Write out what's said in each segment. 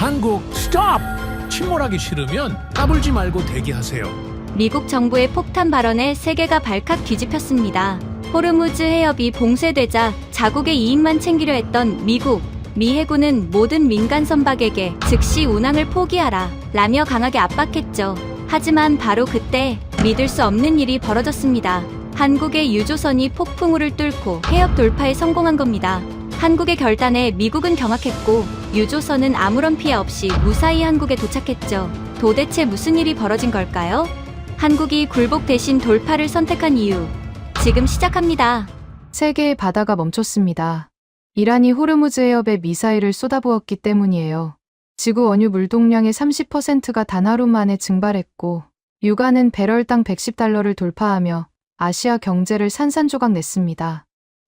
한국 스톱! 침몰하기 싫으면 까불지 말고 대기하세요. 미국 정부의 폭탄 발언에 세계가 발칵 뒤집혔습니다. 호르무즈 해협이 봉쇄되자 자국의 이익만 챙기려 했던 미국. 미 해군은 모든 민간 선박에게 즉시 운항을 포기하라 라며 강하게 압박했죠. 하지만 바로 그때 믿을 수 없는 일이 벌어졌습니다. 한국의 유조선이 폭풍우를 뚫고 해협 돌파에 성공한 겁니다. 한국의 결단에 미국은 경악했고 유조선은 아무런 피해 없이 무사히 한국에 도착했죠. 도대체 무슨 일이 벌어진 걸까요? 한국이 굴복 대신 돌파를 선택한 이유. 지금 시작합니다. 세계의 바다가 멈췄습니다. 이란이 호르무즈 해협에 미사일을 쏟아부었기 때문이에요. 지구 원유 물동량의 30%가 단 하루 만에 증발했고 유가는 배럴당 110달러를 돌파하며 아시아 경제를 산산조각 냈습니다.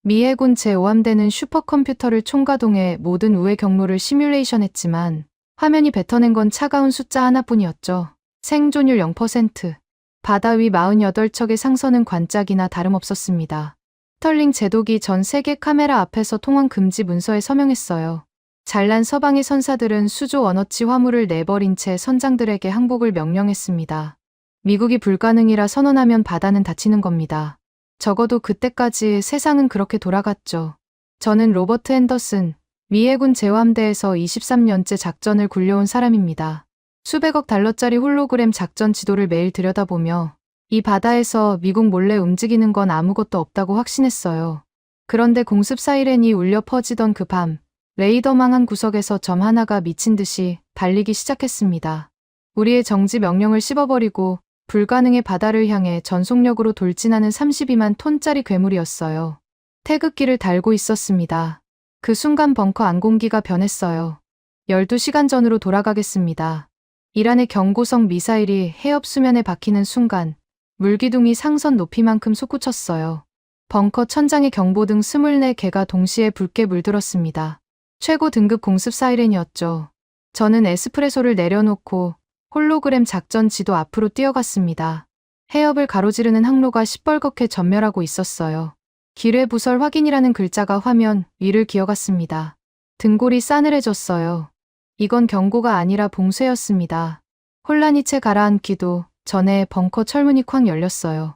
미 해군 제5함대는 슈퍼컴퓨터를 총가동해 모든 우회 경로를 시뮬레이션했지만 화면이 뱉어낸 건 차가운 숫자 하나뿐이었죠. 생존율 0%. 바다 위 48척의 상선은 관짝이나 다름없었습니다. 스털링 제독이 전 세계 카메라 앞에서 통원 금지 문서에 서명했어요. 잘난 서방의 선사들은 수조 원어치 화물을 내버린 채 선장들에게 항복을 명령했습니다. 미국이 불가능이라 선언하면 바다는 닫히는 겁니다. 적어도 그때까지 세상은 그렇게 돌아갔죠. 저는 로버트 앤더슨, 미 해군 제5함대에서 23년째 작전을 굴려온 사람입니다. 수백억 달러짜리 홀로그램 작전 지도를 매일 들여다보며 이 바다에서 미국 몰래 움직이는 건 아무것도 없다고 확신했어요. 그런데 공습 사이렌이 울려 퍼지던 그 밤, 레이더망 한 구석에서 점 하나가 미친 듯이 달리기 시작했습니다. 우리의 정지 명령을 씹어버리고 불가능의 바다를 향해 전속력으로 돌진하는 32만 톤짜리 괴물이었어요. 태극기를 달고 있었습니다. 그 순간 벙커 안공기가 변했어요. 12시간 전으로 돌아가겠습니다. 이란의 경고성 미사일이 해협 수면에 박히는 순간 물기둥이 상선 높이만큼 솟구쳤어요. 벙커 천장의 경보등 24개가 동시에 붉게 물들었습니다. 최고 등급 공습 사이렌이었죠. 저는 에스프레소를 내려놓고 홀로그램 작전 지도 앞으로 뛰어갔습니다. 해협을 가로지르는 항로가 시뻘겋게 전멸하고 있었어요. 기뢰 부설 확인이라는 글자가 화면 위를 기어갔습니다. 등골이 싸늘해졌어요. 이건 경고가 아니라 봉쇄였습니다. 혼란이 채 가라앉기도 전에 벙커 철문이 쾅 열렸어요.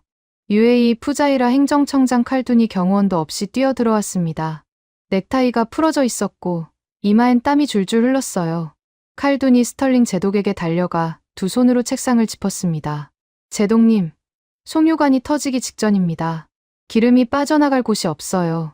UAE 푸자이라 행정청장 칼둔이 경호원도 없이 뛰어들어왔습니다. 넥타이가 풀어져 있었고 이마엔 땀이 줄줄 흘렀어요. 칼둔이 스털링 제독에게 달려가 두 손으로 책상을 짚었습니다. 제독님, 송유관이 터지기 직전입니다. 기름이 빠져나갈 곳이 없어요.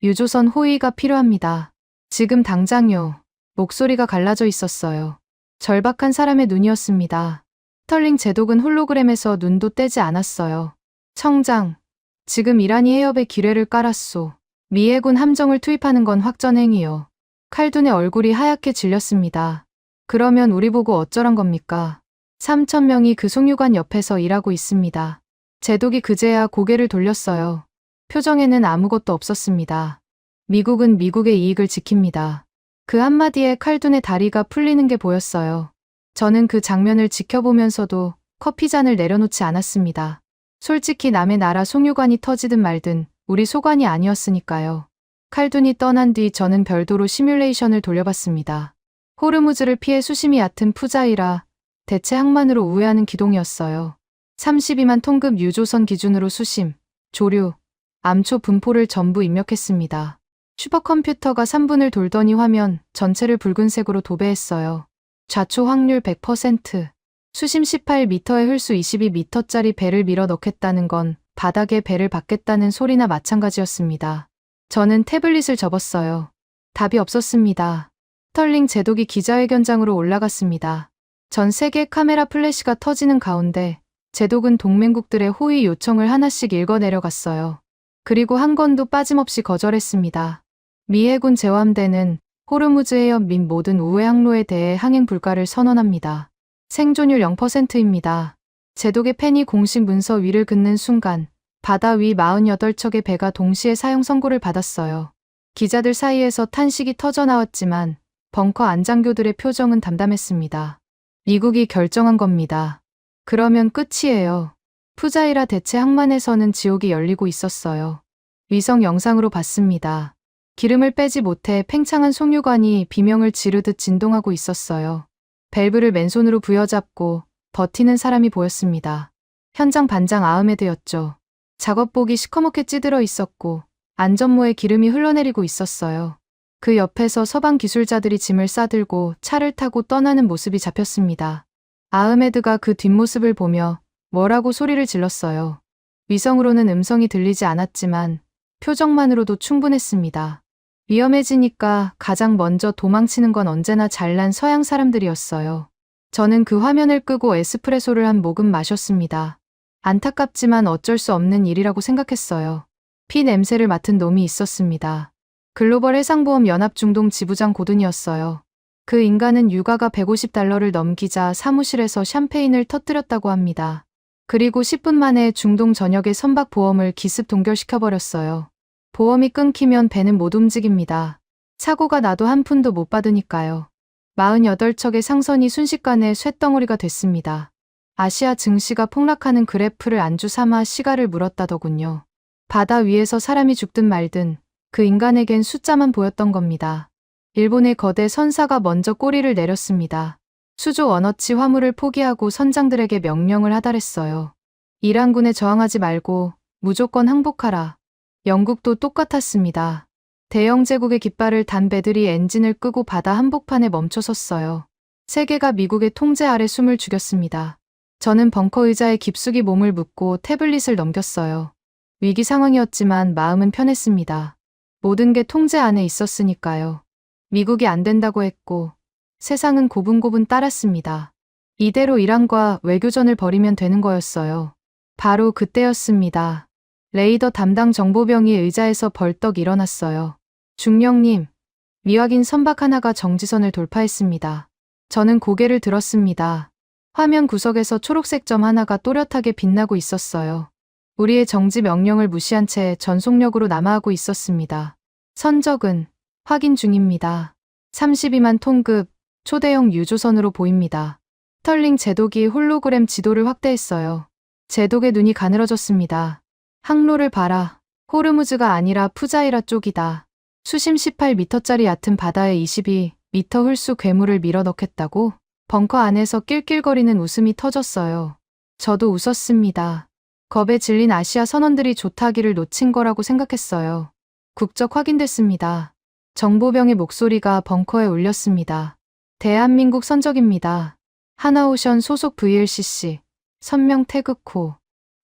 유조선 호위가 필요합니다. 지금 당장요. 목소리가 갈라져 있었어요. 절박한 사람의 눈이었습니다. 스털링 제독은 홀로그램에서 눈도 떼지 않았어요. 청장, 지금 이란이 해협에 기뢰를 깔았소. 미 해군 함정을 투입하는 건 확전행위요. 칼둔의 얼굴이 하얗게 질렸습니다. 그러면 우리 보고 어쩌란 겁니까? 3,000명이 그 송유관 옆에서 일하고 있습니다. 제독이 그제야 고개를 돌렸어요. 표정에는 아무것도 없었습니다. 미국은 미국의 이익을 지킵니다. 그 한마디에 칼둔의 다리가 풀리는 게 보였어요. 저는 그 장면을 지켜보면서도 커피잔을 내려놓지 않았습니다. 솔직히 남의 나라 송유관이 터지든 말든 우리 소관이 아니었으니까요. 칼둔이 떠난 뒤 저는 별도로 시뮬레이션을 돌려봤습니다. 호르무즈를 피해 수심이 얕은 푸자이라 대체 항만으로 우회하는 기동이었어요. 32만 톤급 유조선 기준으로 수심, 조류, 암초 분포를 전부 입력했습니다. 슈퍼컴퓨터가 3분을 돌더니 화면 전체를 붉은색으로 도배했어요. 좌초 확률 100%, 수심 18m에 흘수 22m짜리 배를 밀어 넣겠다는 건 바닥에 배를 박겠다는 소리나 마찬가지였습니다. 저는 태블릿을 접었어요. 답이 없었습니다. 스털링 제독이 기자회견장으로 올라갔습니다. 전 세계 카메라 플래시가 터지는 가운데 제독은 동맹국들의 호의 요청을 하나씩 읽어내려갔어요. 그리고 한 건도 빠짐없이 거절했습니다. 미 해군 제5함대는 호르무즈 해협 및 모든 우회 항로에 대해 항행 불가를 선언합니다. 생존율 0%입니다. 제독의 펜이 공식 문서 위를 긋는 순간 바다 위 48척의 배가 동시에 사용 선고를 받았어요. 기자들 사이에서 탄식이 터져나왔지만 벙커 안장교들의 표정은 담담했습니다. 미국이 결정한 겁니다. 그러면 끝이에요. 푸자이라 대체 항만에서는 지옥이 열리고 있었어요. 위성 영상으로 봤습니다. 기름을 빼지 못해 팽창한 송유관이 비명을 지르듯 진동하고 있었어요. 밸브를 맨손으로 부여잡고 버티는 사람이 보였습니다. 현장 반장 아흐메드였죠. 작업복이 시커멓게 찌들어 있었고 안전모에 기름이 흘러내리고 있었어요. 그 옆에서 서방 기술자들이 짐을 싸들고 차를 타고 떠나는 모습이 잡혔습니다. 아흐메드가 그 뒷모습을 보며 뭐라고 소리를 질렀어요. 위성으로는 음성이 들리지 않았지만 표정만으로도 충분했습니다. 위험해지니까 가장 먼저 도망치는 건 언제나 잘난 서양 사람들이었어요. 저는 그 화면을 끄고 에스프레소를 한 모금 마셨습니다. 안타깝지만 어쩔 수 없는 일이라고 생각했어요. 피 냄새를 맡은 놈이 있었습니다. 글로벌 해상보험 연합 중동 지부장 고든이었어요. 그 인간은 유가가 $150를 넘기자 사무실에서 샴페인을 터뜨렸다고 합니다. 그리고 10분 만에 중동 전역의 선박 보험을 기습 동결시켜버렸어요. 보험이 끊기면 배는 못 움직입니다. 사고가 나도 한 푼도 못 받으니까요. 48척의 상선이 순식간에 쇳덩어리가 됐습니다. 아시아 증시가 폭락하는 그래프를 안주 삼아 시가를 물었다더군요. 바다 위에서 사람이 죽든 말든 그 인간에겐 숫자만 보였던 겁니다. 일본의 거대 선사가 먼저 꼬리를 내렸습니다. 수조 원어치 화물을 포기하고 선장들에게 명령을 하달했어요. 이란군에 저항하지 말고 무조건 항복하라. 영국도 똑같았습니다. 대영 제국의 깃발을 단 배들이 엔진을 끄고 바다 한복판에 멈춰섰어요. 세계가 미국의 통제 아래 숨을 죽였습니다. 저는 벙커 의자에 깊숙이 몸을 묻고 태블릿을 넘겼어요. 위기 상황이었지만 마음은 편했습니다. 모든 게 통제 안에 있었으니까요. 미국이 안 된다고 했고 세상은 고분고분 따랐습니다. 이대로 이란과 외교전을 벌이면 되는 거였어요. 바로 그때였습니다. 레이더 담당 정보병이 의자에서 벌떡 일어났어요. 중령님, 미확인 선박 하나가 정지선을 돌파했습니다. 저는 고개를 들었습니다. 화면 구석에서 초록색 점 하나가 또렷하게 빛나고 있었어요. 우리의 정지 명령을 무시한 채 전속력으로 남하하고 있었습니다. 선적은 확인 중입니다. 32만 톤급 초대형 유조선으로 보입니다. 스털링 제독이 홀로그램 지도를 확대했어요. 제독의 눈이 가늘어졌습니다. 항로를 봐라. 호르무즈가 아니라 푸자이라 쪽이다. 수심 18m짜리 얕은 바다에 22m 홀수 괴물을 밀어넣겠다고? 벙커 안에서 낄낄거리는 웃음이 터졌어요. 저도 웃었습니다. 겁에 질린 아시아 선원들이 조타기를 놓친 거라고 생각했어요. 국적 확인됐습니다. 정보병의 목소리가 벙커에 울렸습니다. 대한민국 선적입니다. 하나오션 소속 VLCC, 선명 태극호.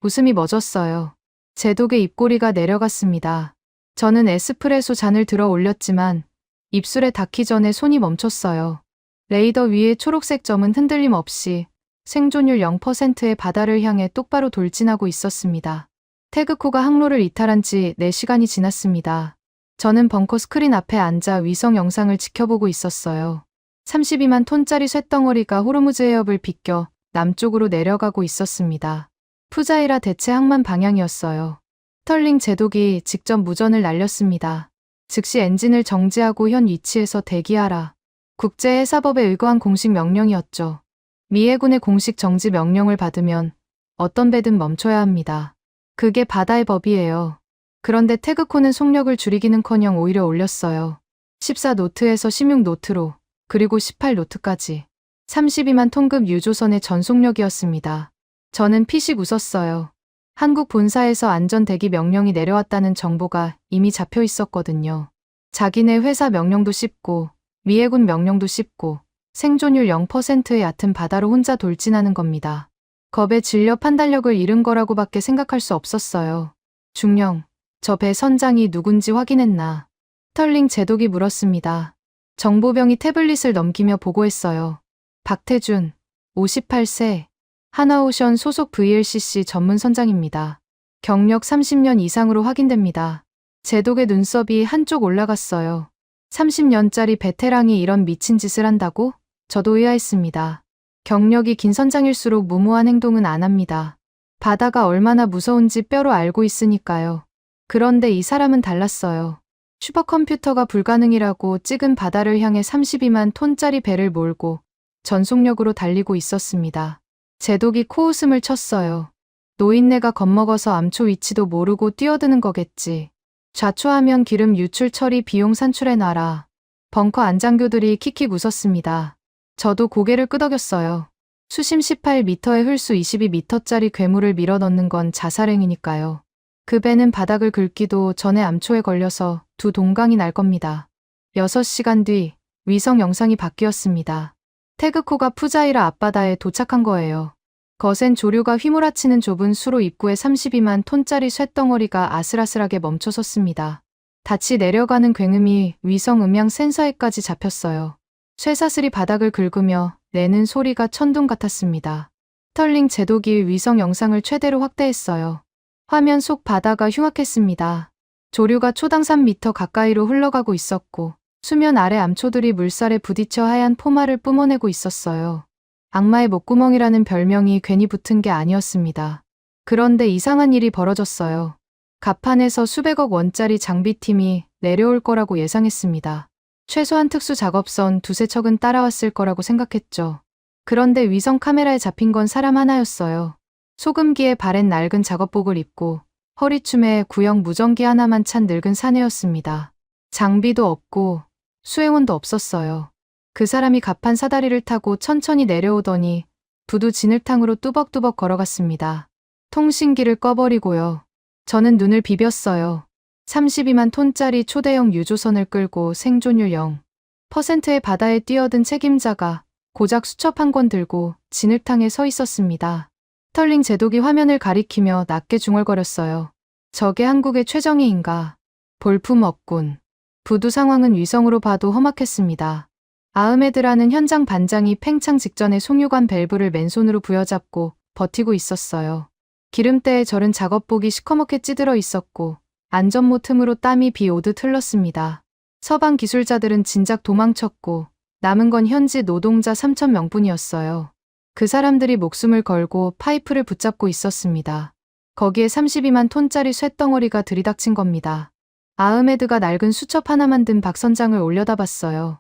웃음이 멎었어요. 제독의 입꼬리가 내려갔습니다. 저는 에스프레소 잔을 들어 올렸지만 입술에 닿기 전에 손이 멈췄어요. 레이더 위의 초록색 점은 흔들림 없이 생존율 0%의 바다를 향해 똑바로 돌진하고 있었습니다. 태극호가 항로를 이탈한 지 4시간이 지났습니다. 저는 벙커 스크린 앞에 앉아 위성 영상을 지켜보고 있었어요. 32만 톤짜리 쇳덩어리가 호르무즈 해협을 비껴 남쪽으로 내려가고 있었습니다. 푸자이라 대체 항만 방향이었어요. 스털링 제독이 직접 무전을 날렸습니다. 즉시 엔진을 정지하고 현 위치에서 대기하라. 국제해사법에 의거한 공식 명령이었죠. 미 해군의 공식 정지 명령을 받으면 어떤 배든 멈춰야 합니다. 그게 바다의 법이에요. 그런데 태극호는 속력을 줄이기는커녕 오히려 올렸어요. 14노트에서 16노트로 그리고 18노트까지. 32만 톤급 유조선의 전속력이었습니다. 저는 피식 웃었어요. 한국 본사에서 안전대기 명령이 내려왔다는 정보가 이미 잡혀 있었거든요. 자기네 회사 명령도 씹고 미 해군 명령도 씹고 생존율 0%의 얕은 바다로 혼자 돌진하는 겁니다. 겁에 질려 판단력을 잃은 거라고밖에 생각할 수 없었어요. 중령, 저 배 선장이 누군지 확인했나? 스털링 제독이 물었습니다. 정보병이 태블릿을 넘기며 보고했어요. 박태준, 58세, 하나오션 소속 VLCC 전문 선장입니다. 경력 30년 이상으로 확인됩니다. 제독의 눈썹이 한쪽 올라갔어요. 30년짜리 베테랑이 이런 미친 짓을 한다고? 저도 의아했습니다. 경력이 긴 선장일수록 무모한 행동은 안 합니다. 바다가 얼마나 무서운지 뼈로 알고 있으니까요. 그런데 이 사람은 달랐어요. 슈퍼컴퓨터가 불가능이라고 찍은 바다를 향해 32만 톤짜리 배를 몰고 전속력으로 달리고 있었습니다. 제독이 코웃음을 쳤어요. 노인네가 겁먹어서 암초 위치도 모르고 뛰어드는 거겠지. 좌초하면 기름 유출 처리 비용 산출해 놔라. 벙커 안장교들이 킥킥 웃었습니다. 저도 고개를 끄덕였어요. 수심 18m에 흘수 22m짜리 괴물을 밀어넣는 건 자살행위니까요. 그 배는 바닥을 긁기도 전에 암초에 걸려서 두 동강이 날 겁니다. 6시간 뒤 위성 영상이 바뀌었습니다. 태그코가 푸자이라 앞바다에 도착한 거예요. 거센 조류가 휘몰아치는 좁은 수로 입구에 32만 톤짜리 쇳덩어리가 아슬아슬하게 멈춰섰습니다. 닻이 내려가는 굉음이 위성 음향 센서에까지 잡혔어요. 쇠사슬이 바닥을 긁으며 내는 소리가 천둥 같았습니다. 스털링 제독이 위성 영상을 최대로 확대했어요. 화면 속 바다가 흉악했습니다. 조류가 초당 3m 가까이로 흘러가고 있었고 수면 아래 암초들이 물살에 부딪혀 하얀 포마를 뿜어내고 있었어요. 악마의 목구멍이라는 별명이 괜히 붙은 게 아니었습니다. 그런데 이상한 일이 벌어졌어요. 갑판에서 수백억 원짜리 장비팀이 내려올 거라고 예상했습니다. 최소한 특수 작업선 두세 척은 따라왔을 거라고 생각했죠. 그런데 위성 카메라에 잡힌 건 사람 하나였어요. 소금기에 바랜 낡은 작업복을 입고 허리춤에 구형 무전기 하나만 찬 늙은 사내였습니다. 장비도 없고 수행원도 없었어요. 그 사람이 갑판 사다리를 타고 천천히 내려오더니 부두 진흙탕으로 뚜벅뚜벅 걸어갔습니다. 통신기를 꺼버리고요. 저는 눈을 비볐어요. 32만 톤짜리 초대형 유조선을 끌고 생존율 0%의 바다에 뛰어든 책임자가 고작 수첩 한 권 들고 진흙탕에 서 있었습니다. 스털링 제독이 화면을 가리키며 낮게 중얼거렸어요. 저게 한국의 최정예인가? 볼품 없군. 부두 상황은 위성으로 봐도 험악했습니다. 아흐메드라는 현장 반장이 팽창 직전에 송유관 밸브를 맨손으로 부여잡고 버티고 있었어요. 기름때에 절은 작업복이 시커멓게 찌들어 있었고 안전모 틈으로 땀이 비 오듯 흘렀습니다. 서방 기술자들은 진작 도망쳤고 남은 건 현지 노동자 3,000명뿐이었어요. 그 사람들이 목숨을 걸고 파이프를 붙잡고 있었습니다. 거기에 32만 톤짜리 쇳덩어리가 들이닥친 겁니다. 아흐메드가 낡은 수첩 하나만 든 박선장을 올려다봤어요.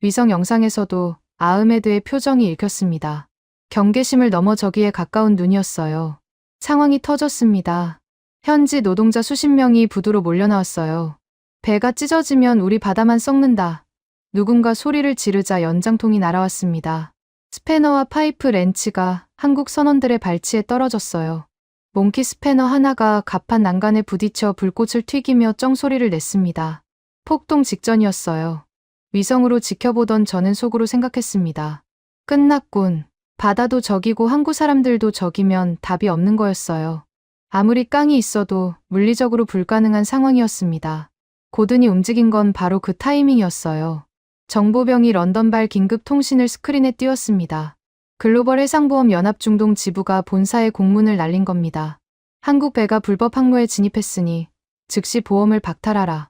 위성 영상에서도 아흐메드의 표정이 읽혔습니다. 경계심을 넘어 저기에 가까운 눈이었어요. 상황이 터졌습니다. 현지 노동자 수십 명이 부두로 몰려나왔어요. 배가 찢어지면 우리 바다만 썩는다. 누군가 소리를 지르자 연장통이 날아왔습니다. 스패너와 파이프 렌치가 한국 선원들의 발치에 떨어졌어요. 몽키 스패너 하나가 갑판 난간에 부딪혀 불꽃을 튀기며 쩡소리를 냈습니다. 폭동 직전이었어요. 위성으로 지켜보던 저는 속으로 생각했습니다. 끝났군. 바다도 적이고 항구 사람들도 적이면 답이 없는 거였어요. 아무리 깡이 있어도 물리적으로 불가능한 상황이었습니다. 고든이 움직인 건 바로 그 타이밍이었어요. 정보병이 런던발 긴급 통신을 스크린에 띄웠습니다. 글로벌 해상보험 연합중동 지부가 본사에 공문을 날린 겁니다. 한국 배가 불법 항로에 진입했으니 즉시 보험을 박탈하라.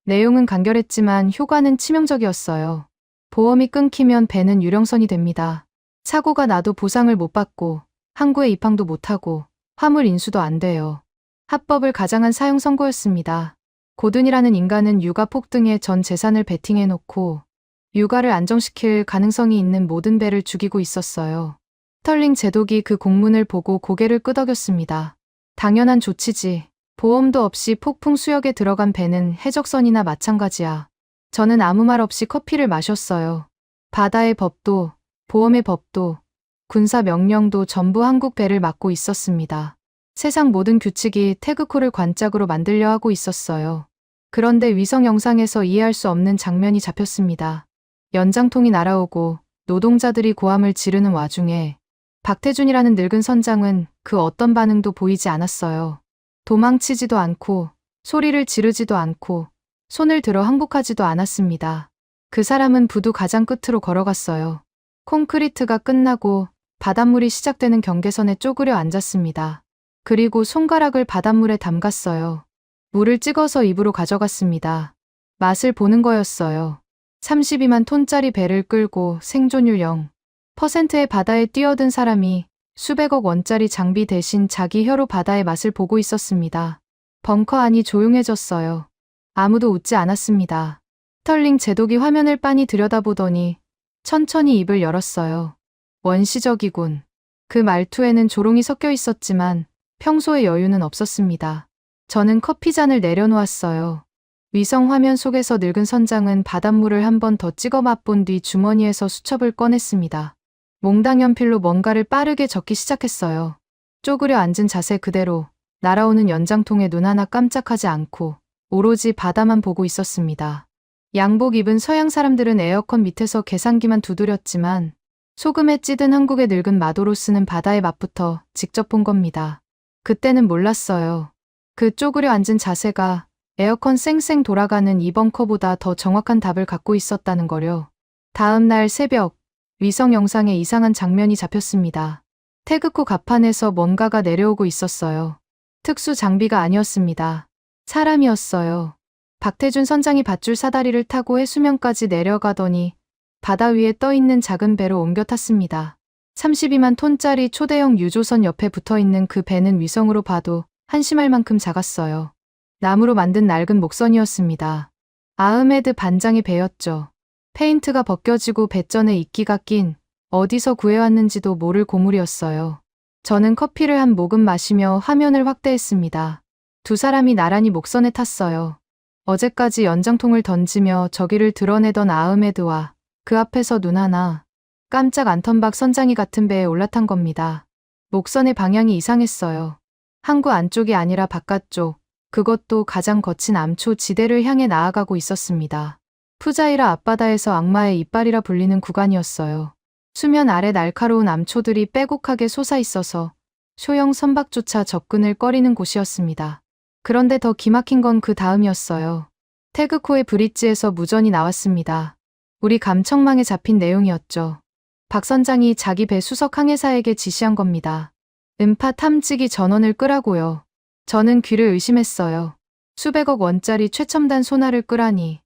내용은 간결했지만 효과는 치명적이었어요. 보험이 끊기면 배는 유령선이 됩니다. 사고가 나도 보상을 못 받고 항구에 입항도 못하고 화물 인수도 안 돼요. 합법을 가장한 사형 선고였습니다. 고든이라는 인간은 육아 폭등에 전 재산을 베팅해놓고 육아를 안정시킬 가능성이 있는 모든 배를 죽이고 있었어요. 스털링 제독이 그 공문을 보고 고개를 끄덕였습니다. 당연한 조치지. 보험도 없이 폭풍 수역에 들어간 배는 해적선이나 마찬가지야. 저는 아무 말 없이 커피를 마셨어요. 바다의 법도, 보험의 법도, 군사 명령도 전부 한국 배를 막고 있었습니다. 세상 모든 규칙이 태그코를 관짝으로 만들려 하고 있었어요. 그런데 위성 영상에서 이해할 수 없는 장면이 잡혔습니다. 연장통이 날아오고 노동자들이 고함을 지르는 와중에 박태준이라는 늙은 선장은 그 어떤 반응도 보이지 않았어요. 도망치지도 않고 소리를 지르지도 않고 손을 들어 항복하지도 않았습니다. 그 사람은 부두 가장 끝으로 걸어갔어요. 콘크리트가 끝나고 바닷물이 시작되는 경계선에 쪼그려 앉았습니다. 그리고 손가락을 바닷물에 담갔어요. 물을 찍어서 입으로 가져갔습니다. 맛을 보는 거였어요. 32만 톤짜리 배를 끌고 생존율 0%의 바다에 뛰어든 사람이 수백억 원짜리 장비 대신 자기 혀로 바다의 맛을 보고 있었습니다. 벙커 안이 조용해졌어요. 아무도 웃지 않았습니다. 스털링 제독이 화면을 빤히 들여다보더니 천천히 입을 열었어요. 원시적이군. 그 말투에는 조롱이 섞여 있었지만 평소의 여유는 없었습니다. 저는 커피잔을 내려놓았어요. 위성 화면 속에서 늙은 선장은 바닷물을 한 번 더 찍어 맛본 뒤 주머니에서 수첩을 꺼냈습니다. 몽당 연필로 뭔가를 빠르게 적기 시작했어요. 쪼그려 앉은 자세 그대로 날아오는 연장통에 눈 하나 깜짝하지 않고 오로지 바다만 보고 있었습니다. 양복 입은 서양 사람들은 에어컨 밑에서 계산기만 두드렸지만 소금에 찌든 한국의 늙은 마도로 쓰는 바다의 맛부터 직접 본 겁니다. 그때는 몰랐어요. 그 쪼그려 앉은 자세가 에어컨 쌩쌩 돌아가는 이 벙커보다 더 정확한 답을 갖고 있었다는 거려. 다음 날 새벽, 위성 영상에 이상한 장면이 잡혔습니다. 태극호 갑판에서 뭔가가 내려오고 있었어요. 특수 장비가 아니었습니다. 사람이었어요. 박태준 선장이 밧줄 사다리를 타고 해수면까지 내려가더니 바다 위에 떠있는 작은 배로 옮겨 탔습니다. 32만 톤짜리 초대형 유조선 옆에 붙어있는 그 배는 위성으로 봐도 한심할 만큼 작았어요. 나무로 만든 낡은 목선이었습니다. 아흐메드 반장의 배였죠. 페인트가 벗겨지고 배전에 이끼가 낀 어디서 구해왔는지도 모를 고물이었어요. 저는 커피를 한 모금 마시며 화면을 확대했습니다. 두 사람이 나란히 목선에 탔어요. 어제까지 연장통을 던지며 저기를 드러내던 아흐메드와 그 앞에서 눈 하나 깜짝 안턴박 선장이 같은 배에 올라탄 겁니다. 목선의 방향이 이상했어요. 항구 안쪽이 아니라 바깥쪽, 그것도 가장 거친 암초 지대를 향해 나아가고 있었습니다. 푸자이라 앞바다에서 악마의 이빨이라 불리는 구간이었어요. 수면 아래 날카로운 암초들이 빼곡하게 솟아 있어서 소형 선박조차 접근을 꺼리는 곳이었습니다. 그런데 더 기막힌 건 그 다음이었어요. 태그코의 브릿지에서 무전이 나왔습니다. 우리 감청망에 잡힌 내용이었죠. 박 선장이 자기 배 수석 항해사에게 지시한 겁니다. 음파 탐지기 전원을 끄라고요. 저는 귀를 의심했어요. 수백억 원짜리 최첨단 소나를 끄라니.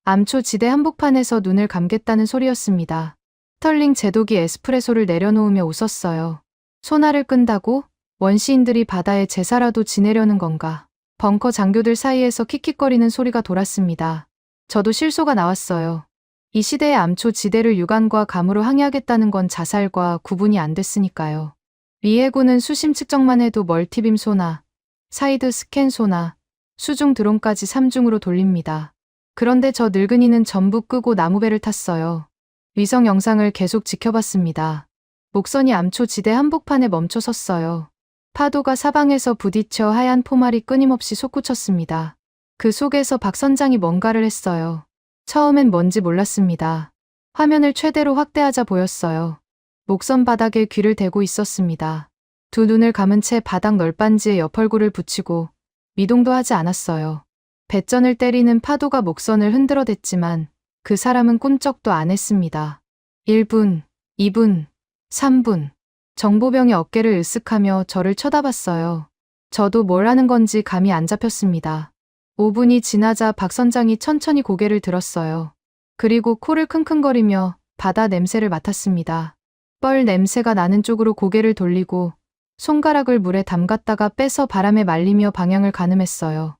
암초 지대 한복판에서 눈을 감겠다는 소리였습니다. 스털링 제독이 에스프레소를 내려놓으며 웃었어요. 소나를 끈다고? 원시인들이 바다에 제사라도 지내려는 건가? 벙커 장교들 사이에서 킥킥거리는 소리가 돌았습니다. 저도 실소가 나왔어요. 이 시대의 암초 지대를 유관과 감으로 항해하겠다는 건 자살과 구분이 안 됐으니까요. 미 해군은 수심 측정만 해도 멀티빔 소나, 사이드 스캔 소나, 수중 드론까지 3중으로 돌립니다. 그런데 저 늙은이는 전부 끄고 나무배를 탔어요. 위성 영상을 계속 지켜봤습니다. 목선이 암초 지대 한복판에 멈춰 섰어요. 파도가 사방에서 부딪혀 하얀 포말이 끊임없이 솟구쳤습니다. 그 속에서 박 선장이 뭔가를 했어요. 처음엔 뭔지 몰랐습니다. 화면을 최대로 확대하자 보였어요. 목선 바닥에 귀를 대고 있었습니다. 두 눈을 감은 채 바닥 널빤지에 옆얼굴을 붙이고 미동도 하지 않았어요. 배전을 때리는 파도가 목선을 흔들어댔지만 그 사람은 꿈쩍도 안 했습니다. 1분, 2분, 3분. 정보병이 어깨를 으쓱하며 저를 쳐다봤어요. 저도 뭘 하는 건지 감이 안 잡혔습니다. 5분이 지나자 박 선장이 천천히 고개를 들었어요. 그리고 코를 킁킁거리며 바다 냄새를 맡았습니다. 뻘 냄새가 나는 쪽으로 고개를 돌리고 손가락을 물에 담갔다가 빼서 바람에 말리며 방향을 가늠했어요.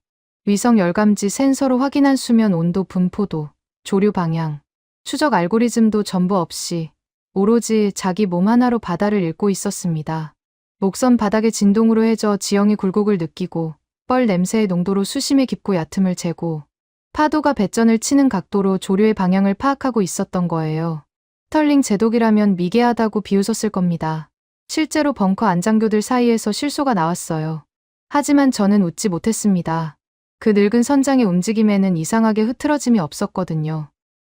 위성 열감지 센서로 확인한 수면 온도 분포도, 조류 방향, 추적 알고리즘도 전부 없이 오로지 자기 몸 하나로 바다를 읽고 있었습니다. 목선 바닥의 진동으로 해저 지형의 굴곡을 느끼고 뻘 냄새의 농도로 수심의 깊고 얕음을 재고 파도가 배전을 치는 각도로 조류의 방향을 파악하고 있었던 거예요. 스털링 제독이라면 미개하다고 비웃었을 겁니다. 실제로 벙커 안장교들 사이에서 실소가 나왔어요. 하지만 저는 웃지 못했습니다. 그 늙은 선장의 움직임에는 이상하게 흐트러짐이 없었거든요.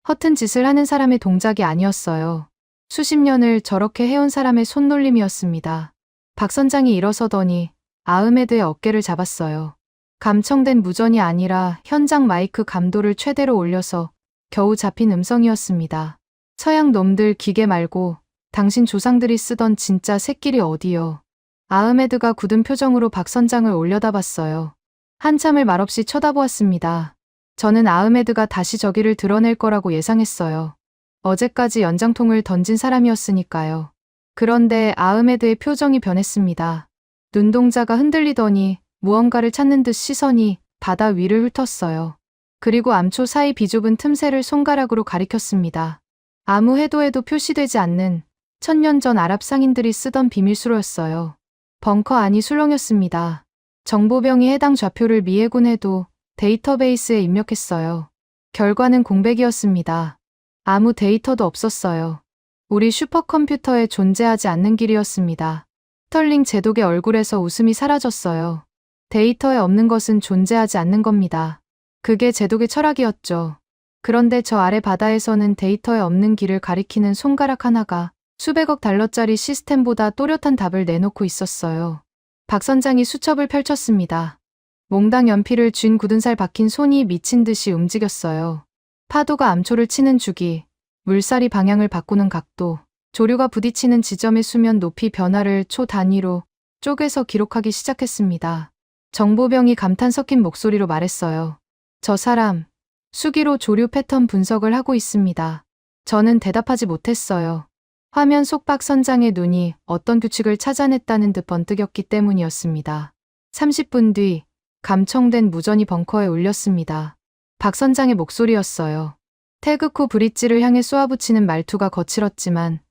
허튼 짓을 하는 사람의 동작이 아니었어요. 수십 년을 저렇게 해온 사람의 손놀림이었습니다. 박 선장이 일어서더니 아흐메드의 어깨를 잡았어요. 감청된 무전이 아니라 현장 마이크 감도를 최대로 올려서 겨우 잡힌 음성이었습니다. 서양 놈들 기계 말고 당신 조상들이 쓰던 진짜 새끼리 어디요? 아흐메드가 굳은 표정으로 박 선장을 올려다봤어요. 한참을 말없이 쳐다보았습니다. 저는 아흐메드가 다시 저기를 드러낼 거라고 예상했어요. 어제까지 연장통을 던진 사람이었으니까요. 그런데 아흐메드의 표정이 변했습니다. 눈동자가 흔들리더니 무언가를 찾는 듯 시선이 바다 위를 훑었어요. 그리고 암초 사이 비좁은 틈새를 손가락으로 가리켰습니다. 아무 해도에도 표시되지 않는 천년 전 아랍 상인들이 쓰던 비밀수로였어요. 벙커 안이 술렁였습니다. 정보병이 해당 좌표를 미해군에도 데이터베이스에 입력했어요. 결과는 공백이었습니다. 아무 데이터도 없었어요. 우리 슈퍼컴퓨터에 존재하지 않는 길이었습니다. 스털링 제독의 얼굴에서 웃음이 사라졌어요. 데이터에 없는 것은 존재하지 않는 겁니다. 그게 제독의 철학이었죠. 그런데 저 아래 바다에서는 데이터에 없는 길을 가리키는 손가락 하나가 수백억 달러짜리 시스템보다 또렷한 답을 내놓고 있었어요. 박 선장이 수첩을 펼쳤습니다. 몽당 연필을 쥔 굳은 살 박힌 손이 미친 듯이 움직였어요. 파도가 암초를 치는 주기, 물살이 방향을 바꾸는 각도, 조류가 부딪히는 지점의 수면 높이 변화를 초 단위로 쪼개서 기록하기 시작했습니다. 정보병이 감탄 섞인 목소리로 말했어요. 저 사람, 수기로 조류 패턴 분석을 하고 있습니다. 저는 대답하지 못했어요. 화면 속 박 선장의 눈이 어떤 규칙을 찾아냈다는 듯 번뜩였기 때문이었습니다. 30분 뒤, 감청된 무전이 벙커에 울렸습니다. 박 선장의 목소리였어요. 태그코 브릿지를 향해 쏘아붙이는 말투가 거칠었지만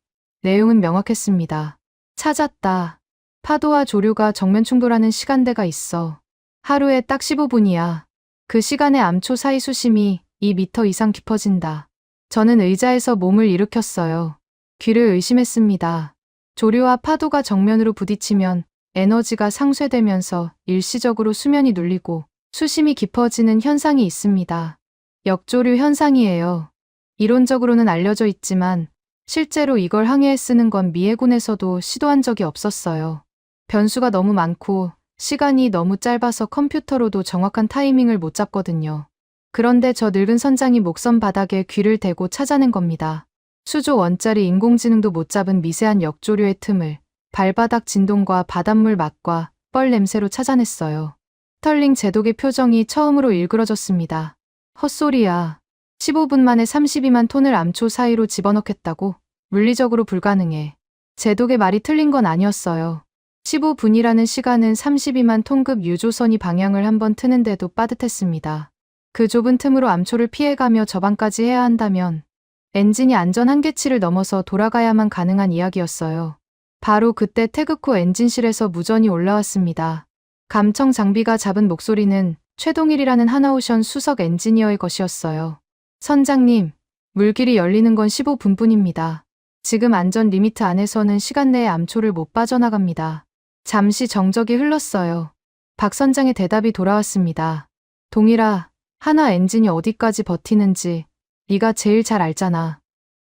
내용은 명확했습니다. 찾았다. 파도와 조류가 정면 충돌하는 시간대가 있어. 하루에 딱 15분이야. 그 시간에 암초 사이 수심이 2m 이상 깊어진다. 저는 의자에서 몸을 일으켰어요. 귀를 의심했습니다. 조류와 파도가 정면으로 부딪히면 에너지가 상쇄되면서 일시적으로 수면이 눌리고 수심이 깊어지는 현상이 있습니다. 역조류 현상이에요. 이론적으로는 알려져 있지만 실제로 이걸 항해에 쓰는 건 미 해군에서도 시도한 적이 없었어요. 변수가 너무 많고 시간이 너무 짧아서 컴퓨터로도 정확한 타이밍을 못 잡거든요. 그런데 저 늙은 선장이 목선 바닥에 귀를 대고 찾아낸 겁니다. 수조 원짜리 인공지능도 못 잡은 미세한 역조류의 틈을 발바닥 진동과 바닷물 맛과 뻘 냄새로 찾아냈어요. 스털링 제독의 표정이 처음으로 일그러졌습니다. 헛소리야. 15분 만에 32만 톤을 암초 사이로 집어넣겠다고? 물리적으로 불가능해. 제독의 말이 틀린 건 아니었어요. 15분이라는 시간은 32만 톤급 유조선이 방향을 한번 트는데도 빠듯했습니다. 그 좁은 틈으로 암초를 피해가며 저방까지 해야 한다면 엔진이 안전 한계치를 넘어서 돌아가야만 가능한 이야기였어요. 바로 그때 태그코 엔진실에서 무전이 올라왔습니다. 감청 장비가 잡은 목소리는 최동일이라는 하나오션 수석 엔지니어의 것이었어요. 선장님, 물길이 열리는 건 15분뿐입니다. 지금 안전 리미트 안에서는 시간 내에 암초를 못 빠져나갑니다. 잠시 정적이 흘렀어요. 박 선장의 대답이 돌아왔습니다. 동일아, 하나 엔진이 어디까지 버티는지 네가 제일 잘 알잖아.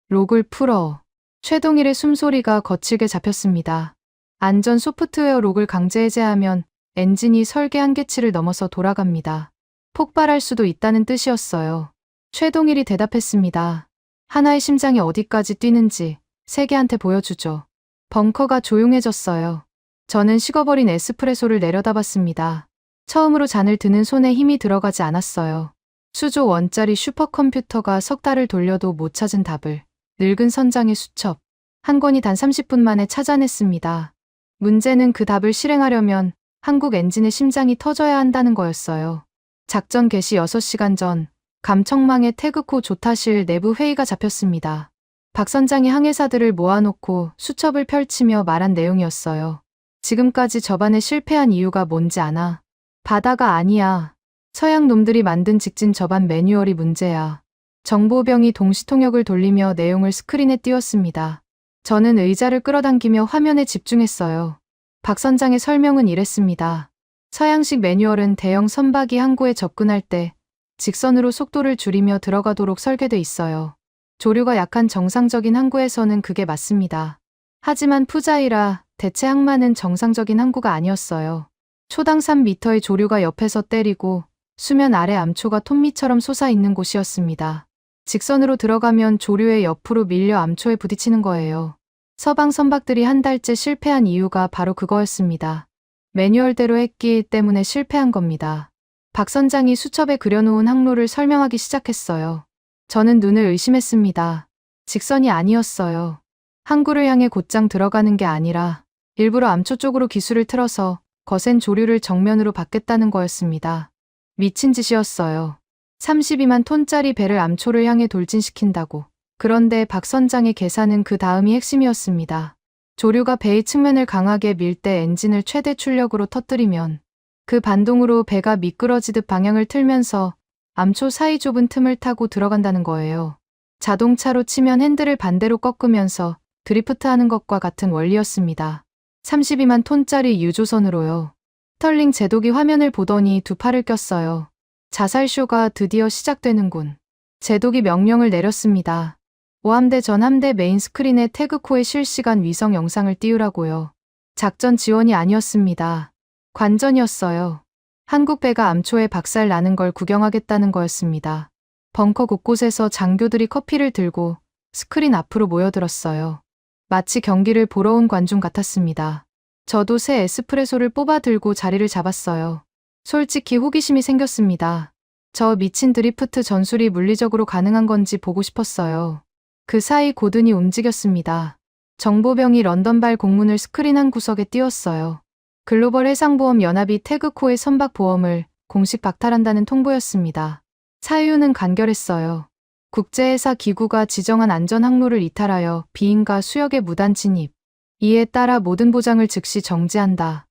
록을 풀어. 최동일의 숨소리가 거칠게 잡혔습니다. 안전 소프트웨어 록을 강제 해제하면 엔진이 설계 한계치를 넘어서 돌아갑니다. 폭발할 수도 있다는 뜻이었어요. 최동일이 대답했습니다. 하나의 심장이 어디까지 뛰는지 세계한테 보여주죠. 벙커가 조용해졌어요. 저는 식어버린 에스프레소를 내려다봤습니다. 처음으로 잔을 드는 손에 힘이 들어가지 않았어요. 수조 원짜리 슈퍼컴퓨터가 석 달을 돌려도 못 찾은 답을 늙은 선장의 수첩 한 권이 단 30분 만에 찾아냈습니다. 문제는 그 답을 실행하려면 한국 엔진의 심장이 터져야 한다는 거였어요. 작전 개시 6시간 전 감청망의 태그코 조타실 내부 회의가 잡혔습니다. 박 선장이 항해사들을 모아놓고 수첩을 펼치며 말한 내용이었어요. 지금까지 저반에 실패한 이유가 뭔지 아나? 바다가 아니야. 서양 놈들이 만든 직진 저반 매뉴얼이 문제야. 정보병이 동시통역을 돌리며 내용을 스크린에 띄웠습니다. 저는 의자를 끌어당기며 화면에 집중했어요. 박 선장의 설명은 이랬습니다. 서양식 매뉴얼은 대형 선박이 항구에 접근할 때 직선으로 속도를 줄이며 들어가도록 설계돼 있어요. 조류가 약한 정상적인 항구에서는 그게 맞습니다. 하지만 푸자이라 대체 항만은 정상적인 항구가 아니었어요. 초당 3m의 조류가 옆에서 때리고 수면 아래 암초가 톱니처럼 솟아있는 곳이었습니다. 직선으로 들어가면 조류의 옆으로 밀려 암초에 부딪히는 거예요. 서방 선박들이 한 달째 실패한 이유가 바로 그거였습니다. 매뉴얼대로 했기 때문에 실패한 겁니다. 박 선장이 수첩에 그려놓은 항로를 설명하기 시작했어요. 저는 눈을 의심했습니다. 직선이 아니었어요. 항구를 향해 곧장 들어가는 게 아니라 일부러 암초 쪽으로 기술을 틀어서 거센 조류를 정면으로 받겠다는 거였습니다. 미친 짓이었어요. 32만 톤짜리 배를 암초를 향해 돌진시킨다고. 그런데 박 선장의 계산은 그 다음이 핵심이었습니다. 조류가 배의 측면을 강하게 밀 때 엔진을 최대 출력으로 터뜨리면 그 반동으로 배가 미끄러지듯 방향을 틀면서 암초 사이 좁은 틈을 타고 들어간다는 거예요. 자동차로 치면 핸들을 반대로 꺾으면서 드리프트하는 것과 같은 원리였습니다. 32만 톤짜리 유조선으로요. 스털링 제독이 화면을 보더니 두 팔을 꼈어요. 자살쇼가 드디어 시작되는군. 제독이 명령을 내렸습니다. 5함대 전함대 메인 스크린에 태그코의 실시간 위성 영상을 띄우라고요. 작전 지원이 아니었습니다. 관전이었어요. 한국 배가 암초에 박살 나는 걸 구경하겠다는 거였습니다. 벙커 곳곳에서 장교들이 커피를 들고 스크린 앞으로 모여들었어요. 마치 경기를 보러 온 관중 같았습니다. 저도 새 에스프레소를 뽑아 들고 자리를 잡았어요. 솔직히 호기심이 생겼습니다. 저 미친 드리프트 전술이 물리적으로 가능한 건지 보고 싶었어요. 그 사이 고든이 움직였습니다. 정보병이 런던발 공문을 스크린 한 구석에 띄웠어요. 글로벌 해상보험 연합이 태그코의 선박 보험을 공식 박탈한다는 통보였습니다. 사유는 간결했어요. 국제회사 기구가 지정한 안전 항로를 이탈하여 비인가 수역에 무단 진입. 이에 따라 모든 보장을 즉시 정지한다.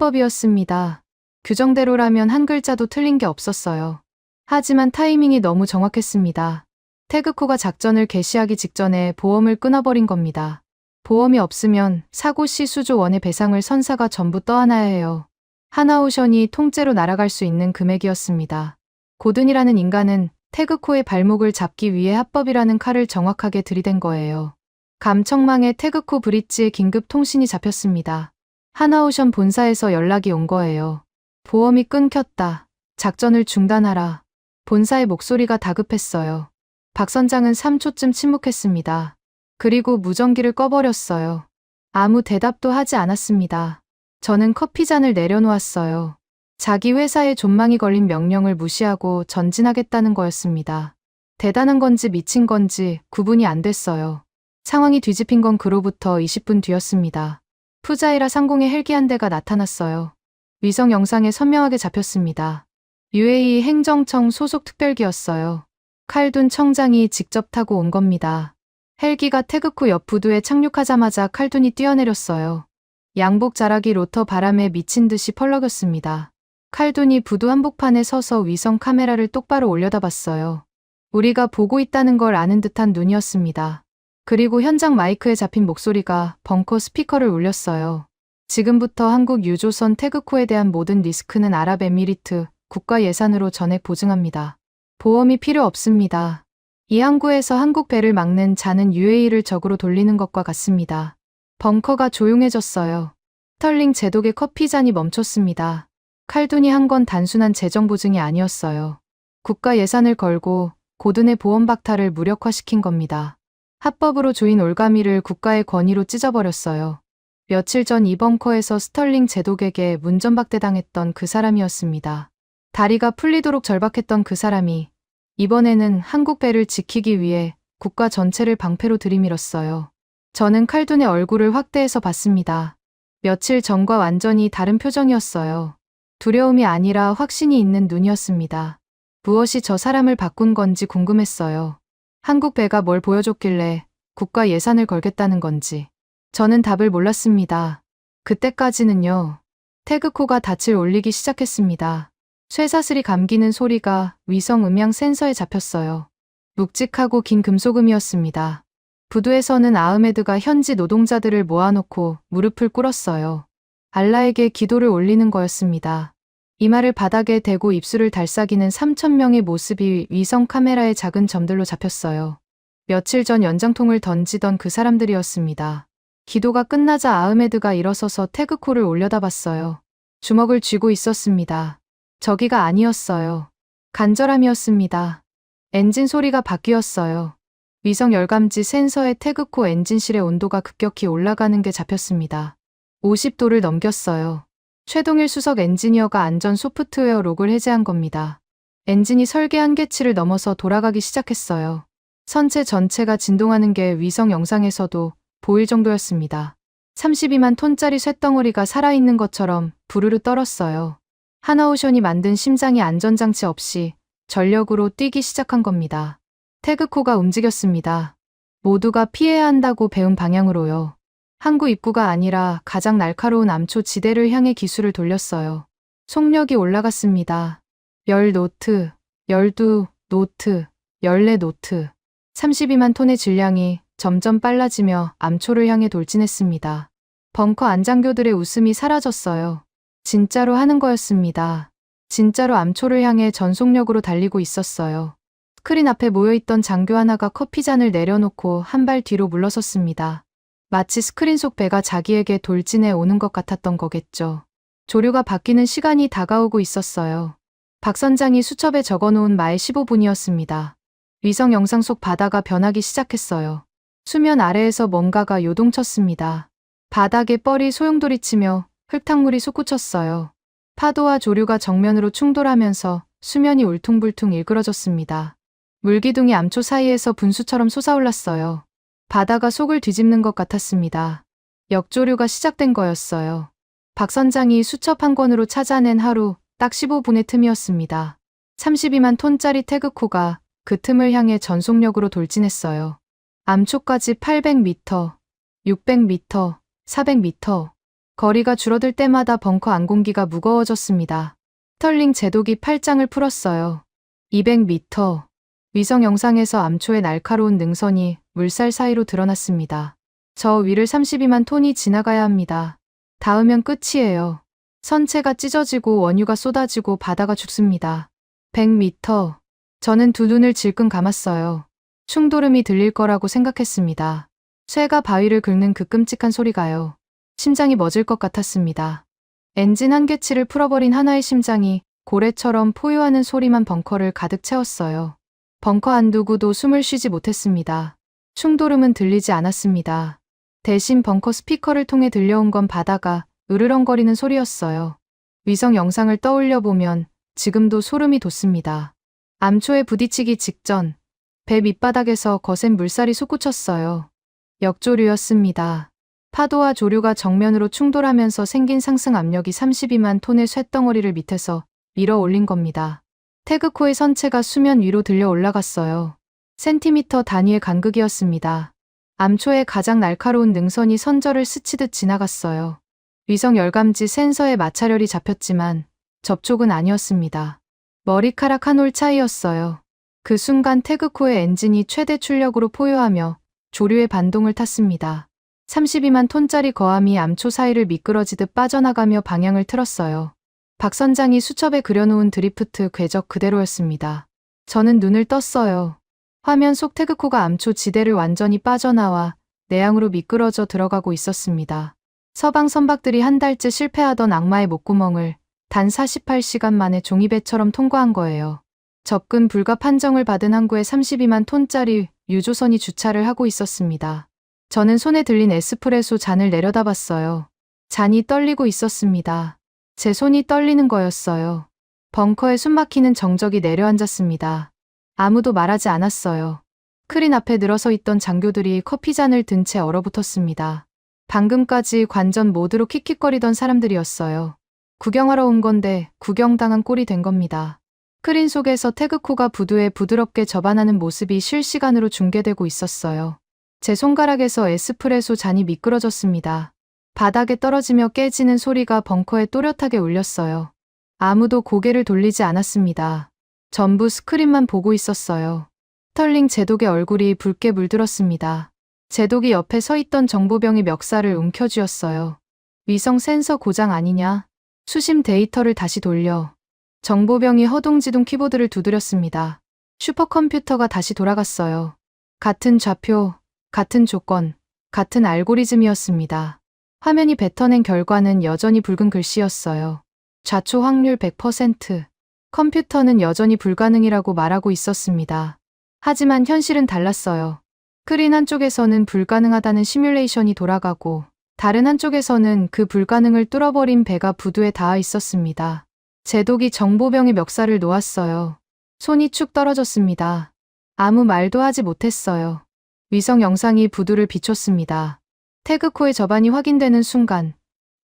합법이었습니다. 규정대로라면 한 글자도 틀린 게 없었어요. 하지만 타이밍이 너무 정확했습니다. 태그코가 작전을 개시하기 직전에 보험을 끊어버린 겁니다. 보험이 없으면 사고 시 수조 원의 배상을 선사가 전부 떠안아야 해요. 하나오션이 통째로 날아갈 수 있는 금액이었습니다. 고든이라는 인간은 태그코의 발목을 잡기 위해 합법이라는 칼을 정확하게 들이댄 거예요. 감청망에 태그코 브릿지에 긴급 통신이 잡혔습니다. 하나오션 본사에서 연락이 온 거예요. 보험이 끊겼다. 작전을 중단하라. 본사의 목소리가 다급했어요. 박 선장은 3초쯤 침묵했습니다. 그리고 무전기를 꺼버렸어요. 아무 대답도 하지 않았습니다. 저는 커피잔을 내려놓았어요. 자기 회사에 존망이 걸린 명령을 무시하고 전진하겠다는 거였습니다. 대단한 건지 미친 건지 구분이 안 됐어요. 상황이 뒤집힌 건 그로부터 20분 뒤였습니다. 푸자이라 상공의 헬기 한 대가 나타났어요. 위성 영상에 선명하게 잡혔습니다. UAE 행정청 소속 특별기였어요. 칼둔 청장이 직접 타고 온 겁니다. 헬기가 태그코 옆 부두에 착륙하자마자 칼둔이 뛰어내렸어요. 양복 자락이 로터 바람에 미친 듯이 펄럭였습니다. 칼둔이 부두 한복판에 서서 위성 카메라를 똑바로 올려다봤어요. 우리가 보고 있다는 걸 아는 듯한 눈이었습니다. 그리고 현장 마이크에 잡힌 목소리가 벙커 스피커를 울렸어요. 지금부터 한국 유조선 태그코에 대한 모든 리스크는 아랍에미리트 국가 예산으로 전액 보증합니다. 보험이 필요 없습니다. 이 항구에서 한국 배를 막는 자는 UAE를 적으로 돌리는 것과 같습니다. 벙커가 조용해졌어요. 스털링 제독의 커피잔이 멈췄습니다. 칼둔이 한 건 단순한 재정 보증이 아니었어요. 국가 예산을 걸고 고든의 보험 박탈을 무력화시킨 겁니다. 합법으로 조인 올가미를 국가의 권위로 찢어버렸어요. 며칠 전 이 벙커에서 스털링 제독에게 문전박대당했던 그 사람이었습니다. 다리가 풀리도록 절박했던 그 사람이 이번에는 한국 배를 지키기 위해 국가 전체를 방패로 들이밀었어요. 저는 칼둔의 얼굴을 확대해서 봤습니다. 며칠 전과 완전히 다른 표정이었어요. 두려움이 아니라 확신이 있는 눈이었습니다. 무엇이 저 사람을 바꾼 건지 궁금했어요. 한국 배가 뭘 보여줬길래 국가 예산을 걸겠다는 건지. 저는 답을 몰랐습니다. 그때까지는요. 태그코가 닻을 올리기 시작했습니다. 쇠사슬이 감기는 소리가 위성 음향 센서에 잡혔어요. 묵직하고 긴 금속음이었습니다. 부두에서는 아흐메드가 현지 노동자들을 모아놓고 무릎을 꿇었어요. 알라에게 기도를 올리는 거였습니다. 이마를 바닥에 대고 입술을 달싹이는 3,000명의 모습이 위성 카메라의 작은 점들로 잡혔어요. 며칠 전 연장통을 던지던 그 사람들이었습니다. 기도가 끝나자 아흐메드가 일어서서 태그코를 올려다봤어요. 주먹을 쥐고 있었습니다. 저기가 아니었어요. 간절함이었습니다. 엔진 소리가 바뀌었어요. 위성 열감지 센서의 태그코 엔진실의 온도가 급격히 올라가는 게 잡혔습니다. 50도를 넘겼어요. 최동일 수석 엔지니어가 안전 소프트웨어 록을 해제한 겁니다. 엔진이 설계 한계치를 넘어서 돌아가기 시작했어요. 선체 전체가 진동하는 게 위성 영상에서도 보일 정도였습니다. 32만 톤짜리 쇳덩어리가 살아있는 것처럼 부르르 떨었어요. 하나오션이 만든 심장이 안전장치 없이 전력으로 뛰기 시작한 겁니다. 태그코가 움직였습니다. 모두가 피해야 한다고 배운 방향으로요. 항구 입구가 아니라 가장 날카로운 암초 지대를 향해 기술을 돌렸어요. 속력이 올라갔습니다. 10노트, 12노트, 14노트. 32만 톤의 질량이 점점 빨라지며 암초를 향해 돌진했습니다. 벙커 안장교들의 웃음이 사라졌어요. 진짜로 하는 거였습니다. 진짜로 암초를 향해 전속력으로 달리고 있었어요. 스크린 앞에 모여있던 장교 하나가 커피잔을 내려놓고 한 발 뒤로 물러섰습니다. 마치 스크린 속 배가 자기에게 돌진해 오는 것 같았던 거겠죠. 조류가 바뀌는 시간이 다가오고 있었어요. 박 선장이 수첩에 적어놓은 말 15분이었습니다. 위성 영상 속 바다가 변하기 시작했어요. 수면 아래에서 뭔가가 요동쳤습니다. 바닥에 뻘이 소용돌이치며 흙탕물이 솟구쳤어요. 파도와 조류가 정면으로 충돌하면서 수면이 울퉁불퉁 일그러졌습니다. 물기둥이 암초 사이에서 분수처럼 솟아올랐어요. 바다가 속을 뒤집는 것 같았습니다. 역조류가 시작된 거였어요. 박 선장이 수첩 한 권으로 찾아낸 하루 딱 15분의 틈이었습니다. 32만 톤짜리 태그코가 그 틈을 향해 전속력으로 돌진했어요. 암초까지 800m, 600m, 400m. 거리가 줄어들 때마다 벙커 안공기가 무거워졌습니다. 스털링 제독이 팔짱을 풀었어요. 200m. 위성 영상에서 암초의 날카로운 능선이 물살 사이로 드러났습니다. 저 위를 32만 톤이 지나가야 합니다. 닿으면 끝이에요. 선체가 찢어지고 원유가 쏟아지고 바다가 죽습니다. 100m. 저는 두 눈을 질끈 감았어요. 충돌음이 들릴 거라고 생각했습니다. 쇠가 바위를 긁는 그 끔찍한 소리가요. 심장이 멎을 것 같았습니다. 엔진 한 개치를 풀어버린 하나의 심장이 고래처럼 포효하는 소리만 벙커를 가득 채웠어요. 벙커 안 누구도 숨을 쉬지 못했습니다. 충돌음은 들리지 않았습니다. 대신 벙커 스피커를 통해 들려온 건 바다가 으르렁거리는 소리였어요. 위성 영상을 떠올려 보면 지금도 소름이 돋습니다. 암초에 부딪히기 직전 배 밑바닥에서 거센 물살이 솟구쳤어요. 역조류였습니다. 파도와 조류가 정면으로 충돌하면서 생긴 상승 압력이 32만 톤의 쇳덩어리를 밑에서 밀어 올린 겁니다. 태그코의 선체가 수면 위로 들려 올라갔어요. 센티미터 단위의 간극이었습니다. 암초의 가장 날카로운 능선이 선저를 스치듯 지나갔어요. 위성 열감지 센서에 마찰열이 잡혔지만 접촉은 아니었습니다. 머리카락 한 올 차이였어요. 그 순간 태그코의 엔진이 최대 출력으로 포효하며 조류의 반동을 탔습니다. 32만 톤짜리 거함이 암초 사이를 미끄러지듯 빠져나가며 방향을 틀었어요. 박 선장이 수첩에 그려놓은 드리프트 궤적 그대로였습니다. 저는 눈을 떴어요. 화면 속 태그코가 암초 지대를 완전히 빠져나와 내양으로 미끄러져 들어가고 있었습니다. 서방 선박들이 한 달째 실패하던 악마의 목구멍을 단 48시간 만에 종이배처럼 통과한 거예요. 접근 불가 판정을 받은 항구에 32만 톤짜리 유조선이 주차를 하고 있었습니다. 저는 손에 들린 에스프레소 잔을 내려다봤어요. 잔이 떨리고 있었습니다. 제 손이 떨리는 거였어요. 벙커에 숨막히는 정적이 내려앉았습니다. 아무도 말하지 않았어요. 스크린 앞에 늘어서 있던 장교들이 커피잔을 든 채 얼어붙었습니다. 방금까지 관전 모드로 킥킥거리던 사람들이었어요. 구경하러 온 건데 구경당한 꼴이 된 겁니다. 스크린 속에서 태그코가 부두에 부드럽게 접안하는 모습이 실시간으로 중계되고 있었어요. 제 손가락에서 에스프레소 잔이 미끄러졌습니다. 바닥에 떨어지며 깨지는 소리가 벙커에 또렷하게 울렸어요. 아무도 고개를 돌리지 않았습니다. 전부 스크린만 보고 있었어요. 스털링 제독의 얼굴이 붉게 물들었습니다. 제독이 옆에 서 있던 정보병이 멱살을 움켜쥐었어요. 위성 센서 고장 아니냐? 수심 데이터를 다시 돌려. 정보병이 허둥지둥 키보드를 두드렸습니다. 슈퍼컴퓨터가 다시 돌아갔어요. 같은 좌표, 같은 조건, 같은 알고리즘이었습니다. 화면이 뱉어낸 결과는 여전히 붉은 글씨였어요. 좌초 확률 100%. 컴퓨터는 여전히 불가능이라고 말하고 있었습니다. 하지만 현실은 달랐어요. 스크린 한쪽에서는 불가능하다는 시뮬레이션이 돌아가고 다른 한쪽에서는 그 불가능을 뚫어버린 배가 부두에 닿아 있었습니다. 제독이 정보병의 멱살을 놓았어요. 손이 축 떨어졌습니다. 아무 말도 하지 못했어요. 위성 영상이 부두를 비췄습니다. 태그코의 접안이 확인되는 순간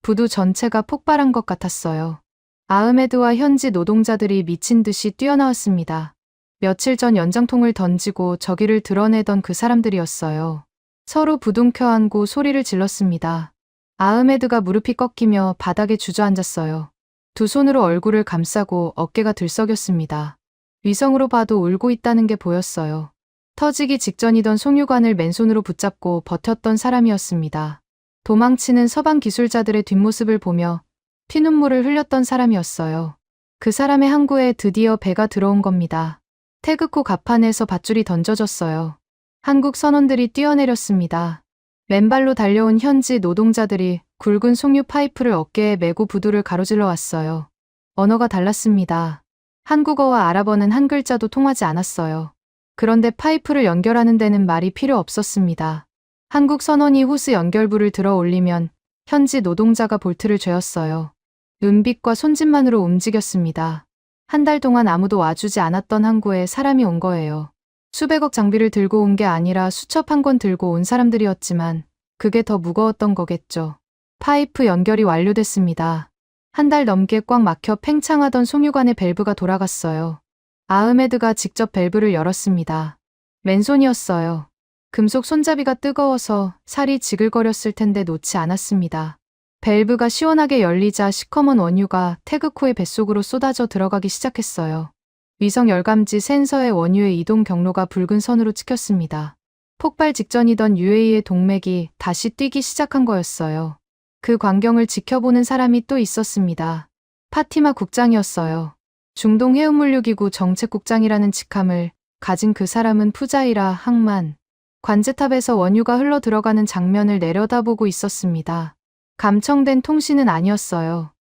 부두 전체가 폭발한 것 같았어요. 아흐메드와 현지 노동자들이 미친 듯이 뛰어나왔습니다. 며칠 전 연장통을 던지고 저기를 드러내던 그 사람들이었어요. 서로 부둥켜 안고 소리를 질렀습니다. 아흐메드가 무릎이 꺾이며 바닥에 주저앉았어요. 두 손으로 얼굴을 감싸고 어깨가 들썩였습니다. 위성으로 봐도 울고 있다는 게 보였어요. 터지기 직전이던 송유관을 맨손으로 붙잡고 버텼던 사람이었습니다. 도망치는 서방 기술자들의 뒷모습을 보며 피눈물을 흘렸던 사람이었어요. 그 사람의 항구에 드디어 배가 들어온 겁니다. 태극호 갑판에서 밧줄이 던져졌어요. 한국 선원들이 뛰어내렸습니다. 맨발로 달려온 현지 노동자들이 굵은 송유 파이프를 어깨에 메고 부두를 가로질러 왔어요. 언어가 달랐습니다. 한국어와 아랍어는 한 글자도 통하지 않았어요. 그런데 파이프를 연결하는 데는 말이 필요 없었습니다. 한국 선원이 호스 연결부를 들어 올리면 현지 노동자가 볼트를 죄었어요. 눈빛과 손짓만으로 움직였습니다. 한 달 동안 아무도 와주지 않았던 항구에 사람이 온 거예요. 수백억 장비를 들고 온 게 아니라 수첩 한 권 들고 온 사람들이었지만 그게 더 무거웠던 거겠죠. 파이프 연결이 완료됐습니다. 한 달 넘게 꽉 막혀 팽창하던 송유관의 밸브가 돌아갔어요. 아흐메드가 직접 밸브를 열었습니다. 맨손이었어요. 금속 손잡이가 뜨거워서 살이 지글거렸을 텐데 놓지 않았습니다. 밸브가 시원하게 열리자 시커먼 원유가 태극호의 뱃속으로 쏟아져 들어가기 시작했어요. 위성 열감지 센서의 원유의 이동 경로가 붉은 선으로 찍혔습니다. 폭발 직전이던 UAE의 동맥이 다시 뛰기 시작한 거였어요. 그 광경을 지켜보는 사람이 또 있었습니다. 파티마 국장이었어요. 중동 해운물류기구 정책국장이라는 직함을 가진 그 사람은 푸자이라 항만 관제탑에서 원유가 흘러 들어가는 장면을 내려다보고 있었습니다. 감청된 통신은 아니었어요.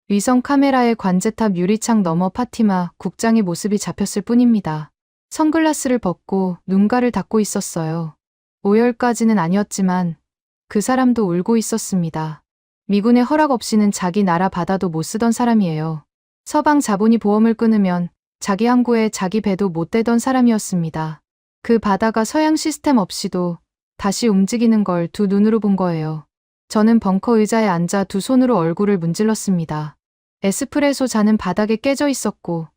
위성 카메라에 관제탑 유리창 너머 파티마 국장의 모습이 잡혔을 뿐입니다. 선글라스를 벗고 눈가를 닫고 있었어요. 오열까지는 아니었지만 그 사람도 울고 있었습니다. 미군의 허락 없이는 자기 나라 바다도 못 쓰던 사람이에요. 서방 자본이 보험을 끊으면 자기 항구에 자기 배도 못 대던 사람이었습니다. 그 바다가 서양 시스템 없이도 다시 움직이는 걸 두 눈으로 본 거예요. 저는 벙커 의자에 앉아 두 손으로 얼굴을 문질렀습니다. 에스프레소 잔은 바닥에 깨져 있었고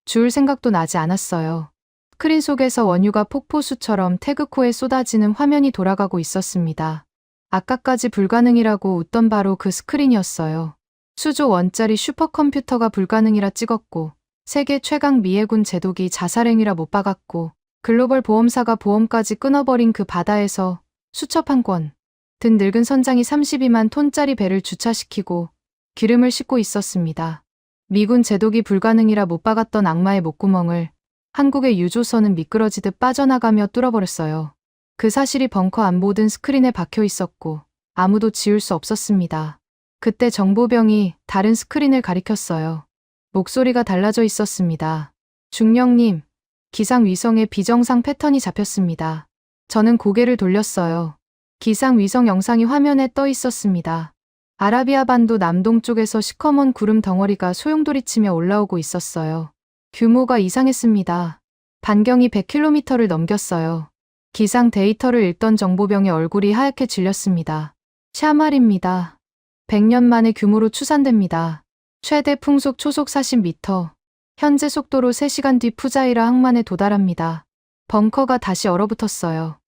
주울 생각도 나지 않았어요. 스크린 속에서 원유가 폭포수처럼 태극호에 쏟아지는 화면이 돌아가고 있었습니다. 아까까지 불가능이라고 웃던 바로 그 스크린이었어요. 수조 원짜리 슈퍼컴퓨터가 불가능이라 찍었고 세계 최강 미해군 제독이 자살행위라 못 박았고 글로벌 보험사가 보험까지 끊어버린 그 바다에서 수첩 한 권 든 늙은 선장이 32만 톤짜리 배를 주차시키고 기름을 싣고 있었습니다. 미군 제독이 불가능이라 못 박았던 악마의 목구멍을 한국의 유조선은 미끄러지듯 빠져나가며 뚫어버렸어요. 그 사실이 벙커 안 모든 스크린에 박혀 있었고 아무도 지울 수 없었습니다. 그때 정보병이 다른 스크린을 가리켰어요. 목소리가 달라져 있었습니다. 중령님, 기상위성의 비정상 패턴이 잡혔습니다. 저는 고개를 돌렸어요. 기상위성 영상이 화면에 떠 있었습니다. 아라비아 반도 남동쪽에서 시커먼 구름 덩어리가 소용돌이치며 올라오고 있었어요. 규모가 이상했습니다. 반경이 100km를 넘겼어요. 기상 데이터를 읽던 정보병의 얼굴이 하얗게 질렸습니다. 샤말입니다. 100년 만의 규모로 추산됩니다. 최대 풍속 초속 40m. 현재 속도로 3시간 뒤 푸자이라 항만에 도달합니다. 벙커가 다시 얼어붙었어요.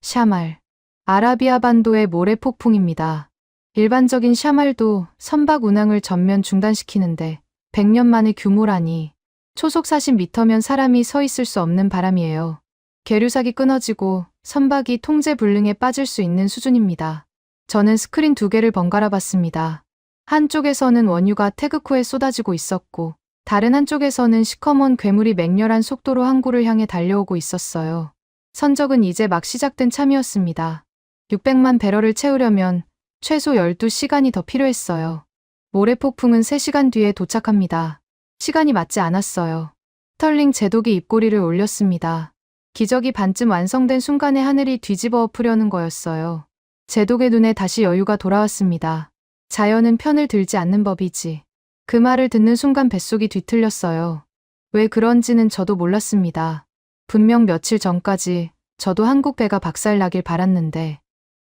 샤말. 아라비아 반도의 모래 폭풍입니다. 일반적인 샤말도 선박 운항을 전면 중단시키는데 100년 만의 규모라니. 초속 40m면 사람이 서 있을 수 없는 바람이에요. 계류삭이 끊어지고 선박이 통제 불능에 빠질 수 있는 수준입니다. 저는 스크린 2개를 번갈아 봤습니다. 한쪽에서는 원유가 태극호에 쏟아지고 있었고 다른 한쪽에서는 시커먼 괴물이 맹렬한 속도로 항구를 향해 달려오고 있었어요. 선적은 이제 막 시작된 참이었습니다. 600만 배럴을 채우려면 최소 12시간이 더 필요했어요. 모래폭풍은 3시간 뒤에 도착합니다. 시간이 맞지 않았어요. 스털링 제독이 입꼬리를 올렸습니다. 기적이 반쯤 완성된 순간에 하늘이 뒤집어 엎으려는 거였어요. 제독의 눈에 다시 여유가 돌아왔습니다. 자연은 편을 들지 않는 법이지. 그 말을 듣는 순간 뱃속이 뒤틀렸어요. 왜 그런지는 저도 몰랐습니다. 분명 며칠 전까지 저도 한국 배가 박살나길 바랐는데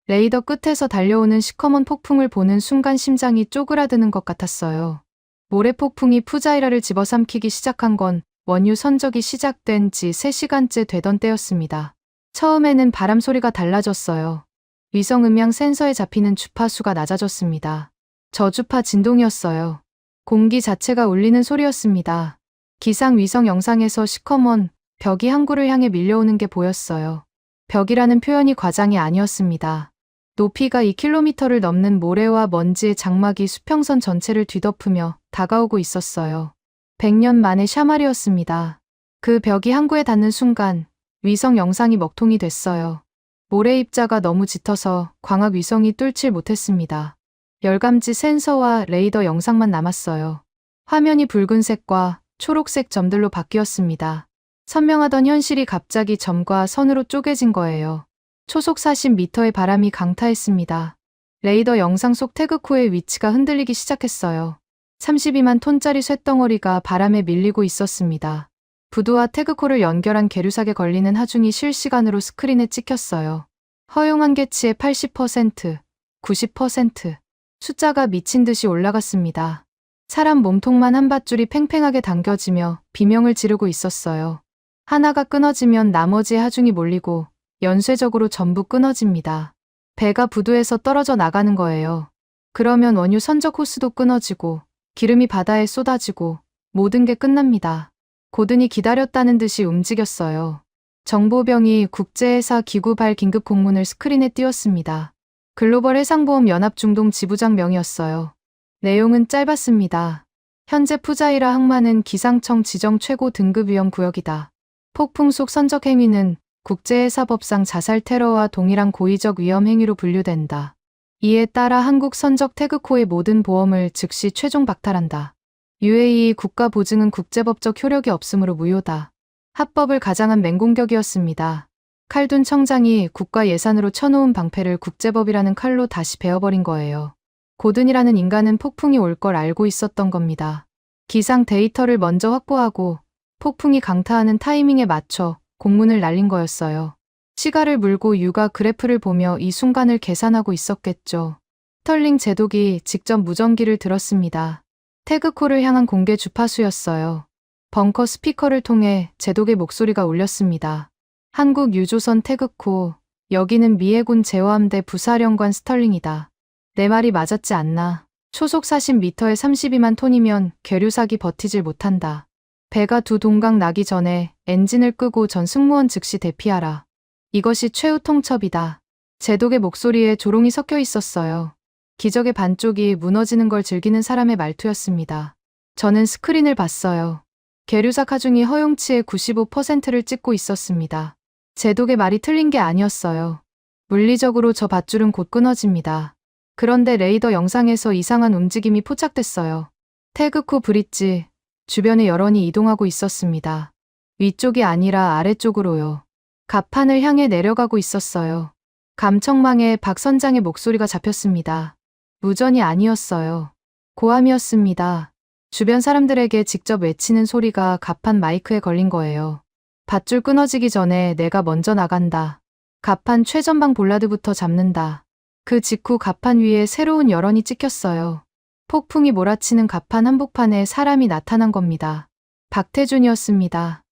레이더 끝에서 달려오는 시커먼 폭풍을 보는 순간 심장이 쪼그라드는 것 같았어요. 모래폭풍이 푸자이라를 집어삼키기 시작한 건 원유 선적이 시작된 지 3시간째 되던 때였습니다. 처음에는 바람 소리가 달라졌어요. 위성 음향 센서에 잡히는 주파수가 낮아졌습니다. 저주파 진동이었어요. 공기 자체가 울리는 소리였습니다. 기상 위성 영상에서 시커먼 벽이 항구를 향해 밀려오는 게 보였어요. 벽이라는 표현이 과장이 아니었습니다. 높이가 2km를 넘는 모래와 먼지의 장막이 수평선 전체를 뒤덮으며 다가오고 있었어요. 100년 만의 샤말이었습니다. 그 벽이 항구에 닿는 순간 위성 영상이 먹통이 됐어요. 모래 입자가 너무 짙어서 광학 위성이 뚫질 못했습니다. 열감지 센서와 레이더 영상만 남았어요. 화면이 붉은색과 초록색 점들로 바뀌었습니다. 선명하던 현실이 갑자기 점과 선으로 쪼개진 거예요. 초속 40m의 바람이 강타했습니다. 레이더 영상 속 태그코의 위치가 흔들리기 시작했어요. 32만 톤짜리 쇳덩어리가 바람에 밀리고 있었습니다. 부두와 태그코를 연결한 계류삭에 걸리는 하중이 실시간으로 스크린에 찍혔어요. 허용 한계치의 80%, 90%. 숫자가 미친 듯이 올라갔습니다. 사람 몸통만 한 밧줄이 팽팽하게 당겨지며 비명을 지르고 있었어요. 하나가 끊어지면 나머지의 하중이 몰리고 연쇄적으로 전부 끊어집니다. 배가 부두에서 떨어져 나가는 거예요. 그러면 원유 선적 호스도 끊어지고 기름이 바다에 쏟아지고 모든 게 끝납니다. 고든이 기다렸다는 듯이 움직였어요. 정보병이 국제해사 기구 발 긴급 공문을 스크린에 띄웠습니다. 글로벌 해상보험 연합 중동 지부장 명이었어요. 내용은 짧았습니다. 현재 푸자이라 항만은 기상청 지정 최고 등급 위험 구역이다. 폭풍 속 선적 행위는 국제해사법상 자살 테러와 동일한 고의적 위험 행위로 분류된다. 이에 따라 한국 선적 태그코의 모든 보험을 즉시 최종 박탈한다. UAE 국가 보증은 국제법적 효력이 없으므로 무효다. 합법을 가장한 맹공격이었습니다. 칼둔 청장이 국가 예산으로 쳐놓은 방패를 국제법이라는 칼로 다시 베어버린 거예요. 고든이라는 인간은 폭풍이 올 걸 알고 있었던 겁니다. 기상 데이터를 먼저 확보하고 폭풍이 강타하는 타이밍에 맞춰 공문을 날린 거였어요. 시가를 물고 육아 그래프를 보며 이 순간을 계산하고 있었겠죠. 스털링 제독이 직접 무전기를 들었습니다. 태그코를 향한 공개 주파수였어요. 벙커 스피커를 통해 제독의 목소리가 울렸습니다. 한국 유조선 태그코, 여기는 미해군 제어함대 부사령관 스털링이다. 내 말이 맞았지 않나. 초속 40m에 32만 톤이면 계류삭이 버티질 못한다. 배가 두 동강 나기 전에 엔진을 끄고 전 승무원 즉시 대피하라. 이것이 최후 통첩이다. 제독의 목소리에 조롱이 섞여 있었어요. 기적의 반쪽이 무너지는 걸 즐기는 사람의 말투였습니다. 저는 스크린을 봤어요. 계류삭 하중이 허용치의 95%를 찍고 있었습니다. 제독의 말이 틀린 게 아니었어요. 물리적으로 저 밧줄은 곧 끊어집니다. 그런데 레이더 영상에서 이상한 움직임이 포착됐어요. 태그코 브릿지, 주변에 여론이 이동하고 있었습니다. 위쪽이 아니라 아래쪽으로요. 갑판을 향해 내려가고 있었어요. 감청망에 박 선장의 목소리가 잡혔습니다. 무전이 아니었어요. 고함이었습니다. 주변 사람들에게 직접 외치는 소리가 갑판 마이크에 걸린 거예요. 밧줄 끊어지기 전에 내가 먼저 나간다. 갑판 최전방 볼라드부터 잡는다. 그 직후 갑판 위에 새로운 여론이 찍혔어요. 폭풍이 몰아치는 갑판 한복판에 사람이 나타난 겁니다. 박태준이었습니다.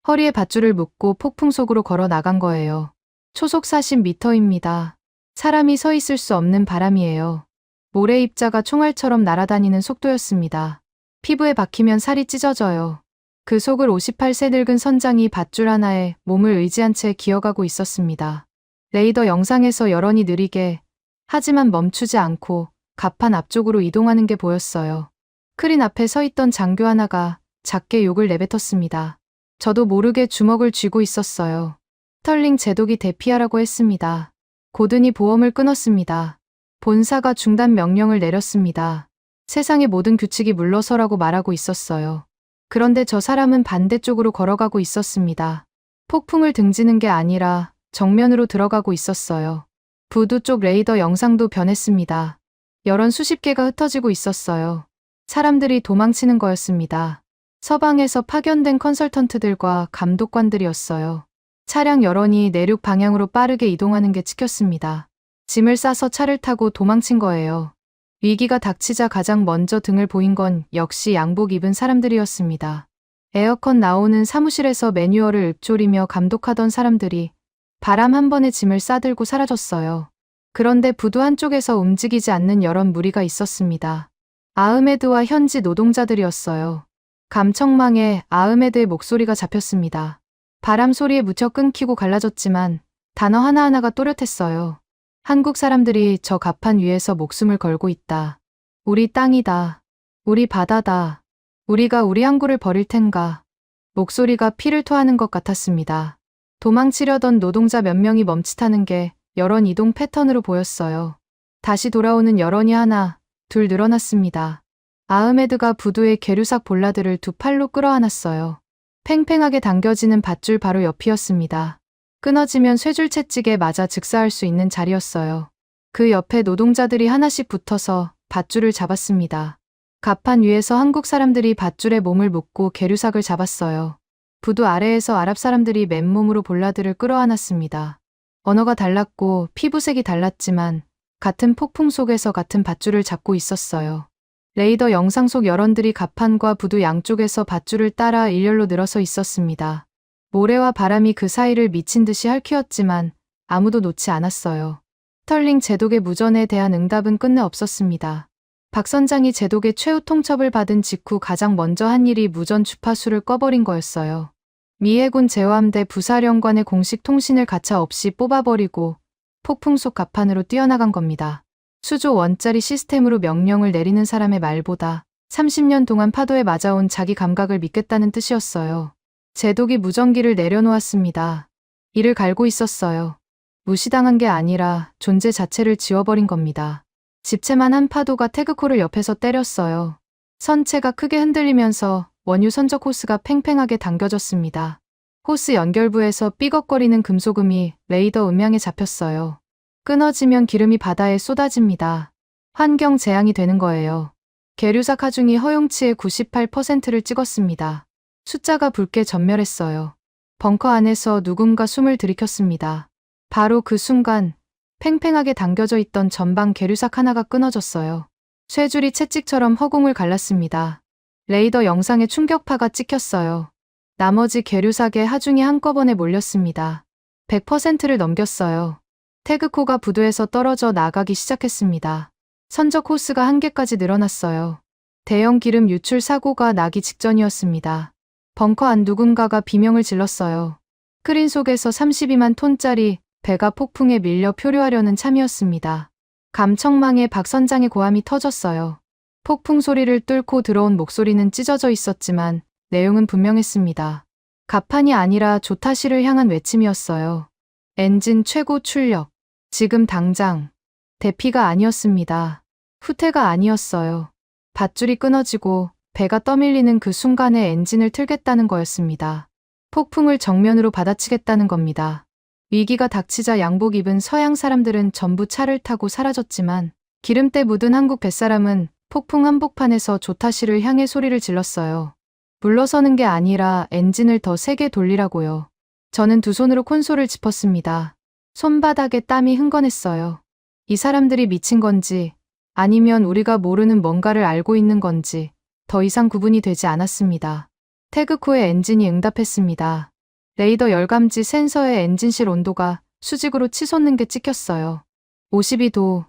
허리에 밧줄을 묶고 폭풍 속으로 걸어 나간 거예요. 초속 40m입니다. 사람이 서 있을 수 없는 바람이에요. 모래 입자가 총알처럼 날아다니는 속도였습니다. 피부에 박히면 살이 찢어져요. 그 속을 58세 늙은 선장이 밧줄 하나에 몸을 의지한 채 기어가고 있었습니다. 레이더 영상에서 여론이 느리게 하지만 멈추지 않고 갑판 앞쪽으로 이동하는 게 보였어요. 스크린 앞에 서 있던 장교 하나가 작게 욕을 내뱉었습니다. 저도 모르게 주먹을 쥐고 있었어요. 스털링 제독이 대피하라고 했습니다. 고든이 보험을 끊었습니다. 본사가 중단 명령을 내렸습니다. 세상의 모든 규칙이 물러서라고 말하고 있었어요. 그런데 저 사람은 반대쪽으로 걸어가고 있었습니다. 폭풍을 등지는 게 아니라 정면으로 들어가고 있었어요. 부두 쪽 레이더 영상도 변했습니다. 여론 수십 개가 흩어지고 있었어요. 사람들이 도망치는 거였습니다. 서방에서 파견된 컨설턴트들과 감독관들이었어요. 차량 여론이 내륙 방향으로 빠르게 이동하는 게 찍혔습니다. 짐을 싸서 차를 타고 도망친 거예요. 위기가 닥치자 가장 먼저 등을 보인 건 역시 양복 입은 사람들이었습니다. 에어컨 나오는 사무실에서 매뉴얼을 읊조리며 감독하던 사람들이 바람 한 번에 짐을 싸들고 사라졌어요. 그런데 부두 한쪽에서 움직이지 않는 여러 무리가 있었습니다. 아흐메드와 현지 노동자들이었어요. 감청망에 아흐메드의 목소리가 잡혔습니다. 바람 소리에 묻혀 끊기고 갈라졌지만 단어 하나하나가 또렷했어요. 한국 사람들이 저 갑판 위에서 목숨을 걸고 있다. 우리 땅이다. 우리 바다다. 우리가 우리 항구를 버릴 텐가. 목소리가 피를 토하는 것 같았습니다. 도망치려던 노동자 몇 명이 멈칫하는 게 여론 이동 패턴으로 보였어요. 다시 돌아오는 여론이 하나, 둘 늘어났습니다. 아흐메드가 부두의 계류삭 볼라드를 두 팔로 끌어안았어요. 팽팽하게 당겨지는 밧줄 바로 옆이었습니다. 끊어지면 쇠줄 채찍에 맞아 즉사할 수 있는 자리였어요. 그 옆에 노동자들이 하나씩 붙어서 밧줄을 잡았습니다. 갑판 위에서 한국 사람들이 밧줄에 몸을 묶고 계류삭을 잡았어요. 부두 아래에서 아랍 사람들이 맨몸으로 볼라드를 끌어안았습니다. 언어가 달랐고 피부색이 달랐지만 같은 폭풍 속에서 같은 밧줄을 잡고 있었어요. 레이더 영상 속 여론들이 갑판과 부두 양쪽에서 밧줄을 따라 일렬로 늘어서 있었습니다. 모래와 바람이 그 사이를 미친 듯이 핥히었지만 아무도 놓지 않았어요. 스털링 제독의 무전에 대한 응답은 끝내 없었습니다. 박 선장이 제독의 최후 통첩을 받은 직후 가장 먼저 한 일이 무전 주파수를 꺼버린 거였어요. 미 해군 제호함대 부사령관의 공식 통신을 가차 없이 뽑아버리고 폭풍 속 갑판으로 뛰어나간 겁니다. 수조 원짜리 시스템으로 명령을 내리는 사람의 말보다 30년 동안 파도에 맞아온 자기 감각을 믿겠다는 뜻이었어요. 제독이 무전기를 내려놓았습니다. 이를 갈고 있었어요. 무시당한 게 아니라 존재 자체를 지워버린 겁니다. 집채만 한 파도가 태그코를 옆에서 때렸어요. 선체가 크게 흔들리면서 원유 선적 호스가 팽팽하게 당겨졌습니다. 호스 연결부에서 삐걱거리는 금속음이 레이더 음향에 잡혔어요. 끊어지면 기름이 바다에 쏟아집니다. 환경 재앙이 되는 거예요. 계류삭 하중이 허용치의 98%를 찍었습니다. 숫자가 붉게 전멸했어요. 벙커 안에서 누군가 숨을 들이켰습니다. 바로 그 순간 팽팽하게 당겨져 있던 전방 계류삭 하나가 끊어졌어요. 쇠줄이 채찍처럼 허공을 갈랐습니다. 레이더 영상에 충격파가 찍혔어요. 나머지 계류삭의 하중이 한꺼번에 몰렸습니다. 100%를 넘겼어요. 태그코가 부두에서 떨어져 나가기 시작했습니다. 선적 호스가 한 개까지 늘어났어요. 대형 기름 유출 사고가 나기 직전이었습니다. 벙커 안 누군가가 비명을 질렀어요. 크린 속에서 32만 톤짜리 배가 폭풍에 밀려 표류하려는 참이었습니다. 감청망에 박 선장의 고함이 터졌어요. 폭풍 소리를 뚫고 들어온 목소리는 찢어져 있었지만 내용은 분명했습니다. 갑판이 아니라 조타시를 향한 외침이었어요. 엔진 최고 출력. 지금 당장. 대피가 아니었습니다. 후퇴가 아니었어요. 밧줄이 끊어지고 배가 떠밀리는 그 순간에 엔진을 틀겠다는 거였습니다. 폭풍을 정면으로 받아치겠다는 겁니다. 위기가 닥치자 양복 입은 서양 사람들은 전부 차를 타고 사라졌지만 기름때 묻은 한국 뱃사람은 폭풍 한복판에서 조타시를 향해 소리를 질렀어요. 물러서는 게 아니라 엔진을 더 세게 돌리라고요. 저는 두 손으로 콘솔을 짚었습니다. 손바닥에 땀이 흥건했어요. 이 사람들이 미친 건지 아니면 우리가 모르는 뭔가를 알고 있는 건지 더 이상 구분이 되지 않았습니다. 태그코의 엔진이 응답했습니다. 레이더 열감지 센서의 엔진실 온도가 수직으로 치솟는 게 찍혔어요. 52도,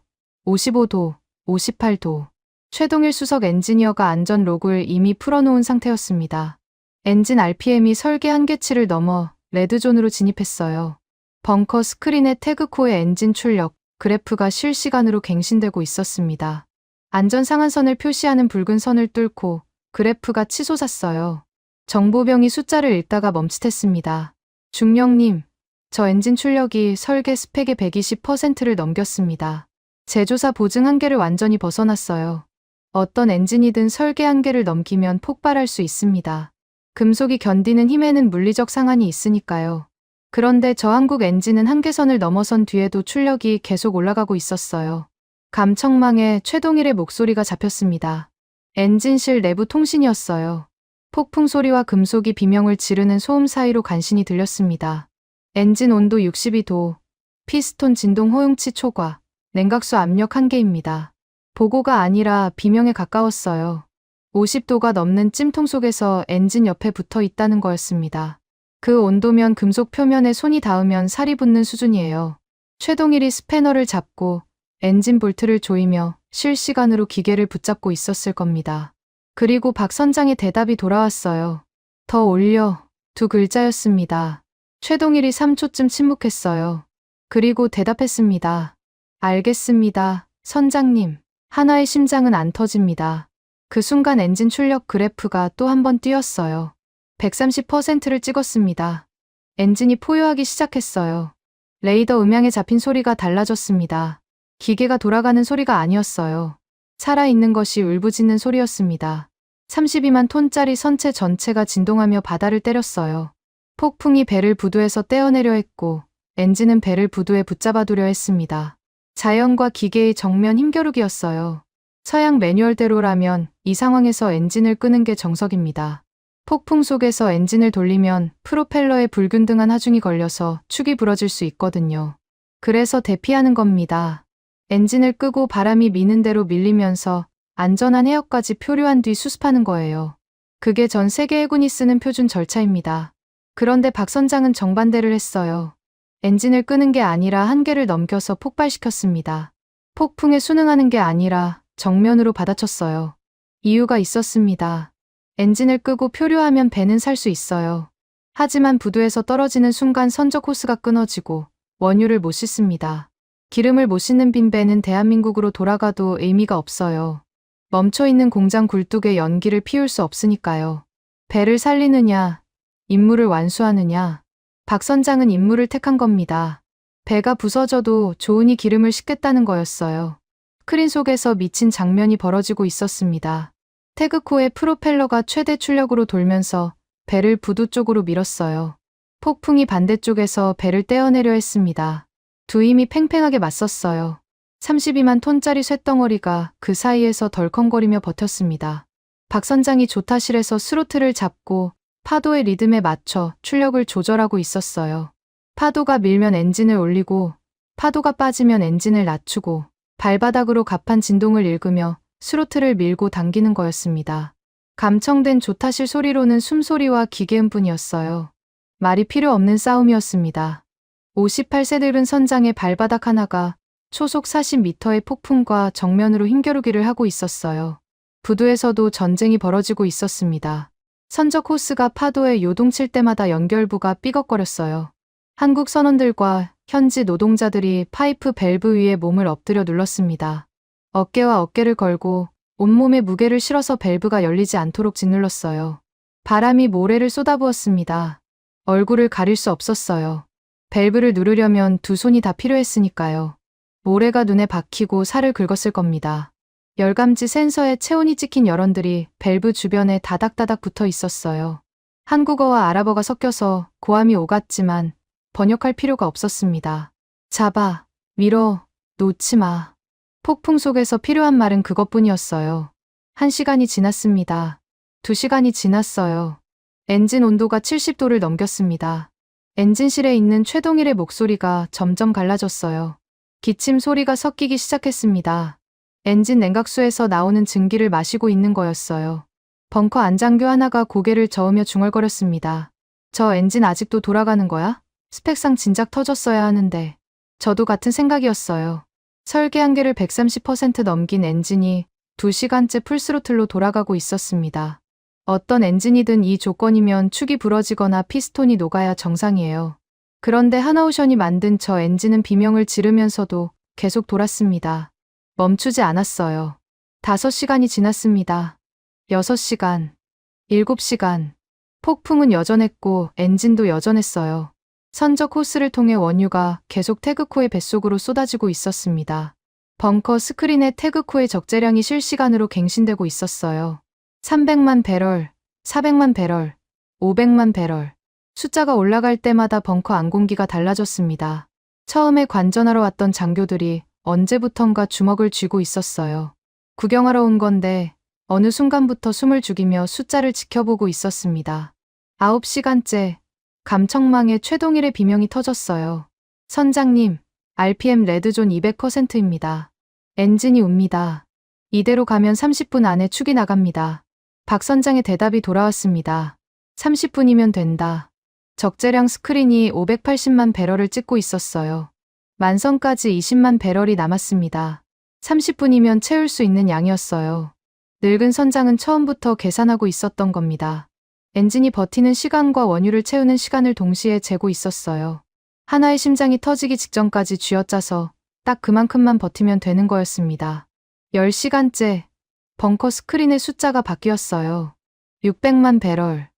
55도, 58도. 최동일 수석 엔지니어가 안전 로그를 이미 풀어놓은 상태였습니다. 엔진 RPM이 설계 한계치를 넘어 레드존으로 진입했어요. 벙커 스크린에 태그코의 엔진 출력, 그래프가 실시간으로 갱신되고 있었습니다. 안전 상한선을 표시하는 붉은 선을 뚫고 그래프가 치솟았어요. 정보병이 숫자를 읽다가 멈칫했습니다. 중령님, 저 엔진 출력이 설계 스펙의 120%를 넘겼습니다. 제조사 보증 한계를 완전히 벗어났어요. 어떤 엔진이든 설계 한계를 넘기면 폭발할 수 있습니다. 금속이 견디는 힘에는 물리적 상한이 있으니까요. 그런데 저 한국 엔진은 한계선을 넘어선 뒤에도 출력이 계속 올라가고 있었어요. 감청망에 최동일의 목소리가 잡혔습니다. 엔진실 내부 통신이었어요. 폭풍 소리와 금속이 비명을 지르는 소음 사이로 간신히 들렸습니다. 엔진 온도 62도, 피스톤 진동 허용치 초과, 냉각수 압력 한계입니다. 보고가 아니라 비명에 가까웠어요. 50도가 넘는 찜통 속에서 엔진 옆에 붙어 있다는 거였습니다. 그 온도면 금속 표면에 손이 닿으면 살이 붙는 수준이에요. 최동일이 스패너를 잡고 엔진 볼트를 조이며 실시간으로 기계를 붙잡고 있었을 겁니다. 그리고 박 선장의 대답이 돌아왔어요. 더 올려. 두 글자였습니다. 최동일이 3초쯤 침묵했어요. 그리고 대답했습니다. 알겠습니다, 선장님. 하나의 심장은 안 터집니다. 그 순간 엔진 출력 그래프가 또 한 번 뛰었어요. 130%를 찍었습니다. 엔진이 포효하기 시작했어요. 레이더 음향에 잡힌 소리가 달라졌습니다. 기계가 돌아가는 소리가 아니었어요. 살아있는 것이 울부짖는 소리였습니다. 32만 톤짜리 선체 전체가 진동하며 바다를 때렸어요. 폭풍이 배를 부두에서 떼어내려 했고 엔진은 배를 부두에 붙잡아두려 했습니다. 자연과 기계의 정면 힘겨루기였어요. 서양 매뉴얼대로라면 이 상황에서 엔진을 끄는 게 정석입니다. 폭풍 속에서 엔진을 돌리면 프로펠러에 불균등한 하중이 걸려서 축이 부러질 수 있거든요. 그래서 대피하는 겁니다. 엔진을 끄고 바람이 미는 대로 밀리면서 안전한 해역까지 표류한 뒤 수습하는 거예요. 그게 전 세계 해군이 쓰는 표준 절차입니다. 그런데 박 선장은 정반대를 했어요. 엔진을 끄는 게 아니라 한계를 넘겨서 폭발시켰습니다. 폭풍에 순응하는 게 아니라 정면으로 받아쳤어요. 이유가 있었습니다. 엔진을 끄고 표류하면 배는 살 수 있어요. 하지만 부두에서 떨어지는 순간 선적 호스가 끊어지고 원유를 못 싣습니다. 기름을 못 싣는 빈 배는 대한민국으로 돌아가도 의미가 없어요. 멈춰있는 공장 굴뚝에 연기를 피울 수 없으니까요. 배를 살리느냐, 임무를 완수하느냐. 박 선장은 임무를 택한 겁니다. 배가 부서져도 좋으니 기름을 싣겠다는 거였어요. 스크린 속에서 미친 장면이 벌어지고 있었습니다. 태그코의 프로펠러가 최대 출력으로 돌면서 배를 부두 쪽으로 밀었어요. 폭풍이 반대쪽에서 배를 떼어내려 했습니다. 두 힘이 팽팽하게 맞섰어요. 32만 톤짜리 쇳덩어리가 그 사이에서 덜컹거리며 버텼습니다. 박 선장이 조타실에서 스로틀을 잡고 파도의 리듬에 맞춰 출력을 조절하고 있었어요. 파도가 밀면 엔진을 올리고 파도가 빠지면 엔진을 낮추고 발바닥으로 가판 진동을 읽으며 스로틀을 밀고 당기는 거였습니다. 감청된 조타실 소리로는 숨소리와 기계음뿐이었어요. 말이 필요 없는 싸움이었습니다. 58세들은 선장의 발바닥 하나가 초속 40m의 폭풍과 정면으로 힘겨루기를 하고 있었어요. 부두에서도 전쟁이 벌어지고 있었습니다. 선적 호스가 파도에 요동칠 때마다 연결부가 삐걱거렸어요. 한국 선원들과 현지 노동자들이 파이프 밸브 위에 몸을 엎드려 눌렀습니다. 어깨와 어깨를 걸고 온몸에 무게를 실어서 밸브가 열리지 않도록 짓눌렀어요. 바람이 모래를 쏟아부었습니다. 얼굴을 가릴 수 없었어요. 밸브를 누르려면 두 손이 다 필요했으니까요. 모래가 눈에 박히고 살을 긁었을 겁니다. 열감지 센서에 체온이 찍힌 열원들이 밸브 주변에 다닥다닥 붙어 있었어요. 한국어와 아랍어가 섞여서 고함이 오갔지만 번역할 필요가 없었습니다. 잡아, 밀어, 놓지 마. 폭풍 속에서 필요한 말은 그것뿐이었어요. 1시간이 지났습니다. 2시간이 지났어요. 엔진 온도가 70도를 넘겼습니다. 엔진실에 있는 최동일의 목소리가 점점 갈라졌어요. 기침 소리가 섞이기 시작했습니다. 엔진 냉각수에서 나오는 증기를 마시고 있는 거였어요. 벙커 안장교 하나가 고개를 저으며 중얼거렸습니다. 저 엔진 아직도 돌아가는 거야? 스펙상 진작 터졌어야 하는데. 저도 같은 생각이었어요. 설계 한계를 130% 넘긴 엔진이 2시간째 풀스로틀로 돌아가고 있었습니다. 어떤 엔진이든 이 조건이면 축이 부러지거나 피스톤이 녹아야 정상이에요. 그런데 하나오션이 만든 저 엔진은 비명을 지르면서도 계속 돌았습니다. 멈추지 않았어요. 5시간이 지났습니다. 6시간, 7시간. 폭풍은 여전했고 엔진도 여전했어요. 선적 호스를 통해 원유가 계속 태그코의 뱃속으로 쏟아지고 있었습니다. 벙커 스크린에 태그코의 적재량이 실시간으로 갱신되고 있었어요. 300만 배럴, 400만 배럴, 500만 배럴. 숫자가 올라갈 때마다 벙커 안공기가 달라졌습니다. 처음에 관전하러 왔던 장교들이 언제부턴가 주먹을 쥐고 있었어요. 구경하러 온 건데 어느 순간부터 숨을 죽이며 숫자를 지켜보고 있었습니다. 9시간째 감청망에 최동일의 비명이 터졌어요. 선장님, RPM 레드존 200%입니다. 엔진이 웁니다. 이대로 가면 30분 안에 축이 나갑니다. 박 선장의 대답이 돌아왔습니다. 30분이면 된다. 적재량 스크린이 580만 배럴을 찍고 있었어요. 만선까지 20만 배럴이 남았습니다. 30분이면 채울 수 있는 양이었어요. 늙은 선장은 처음부터 계산하고 있었던 겁니다. 엔진이 버티는 시간과 원유를 채우는 시간을 동시에 재고 있었어요. 하나의 심장이 터지기 직전까지 쥐어짜서 딱 그만큼만 버티면 되는 거였습니다. 10시간째 벙커 스크린의 숫자가 바뀌었어요. 600만 배럴.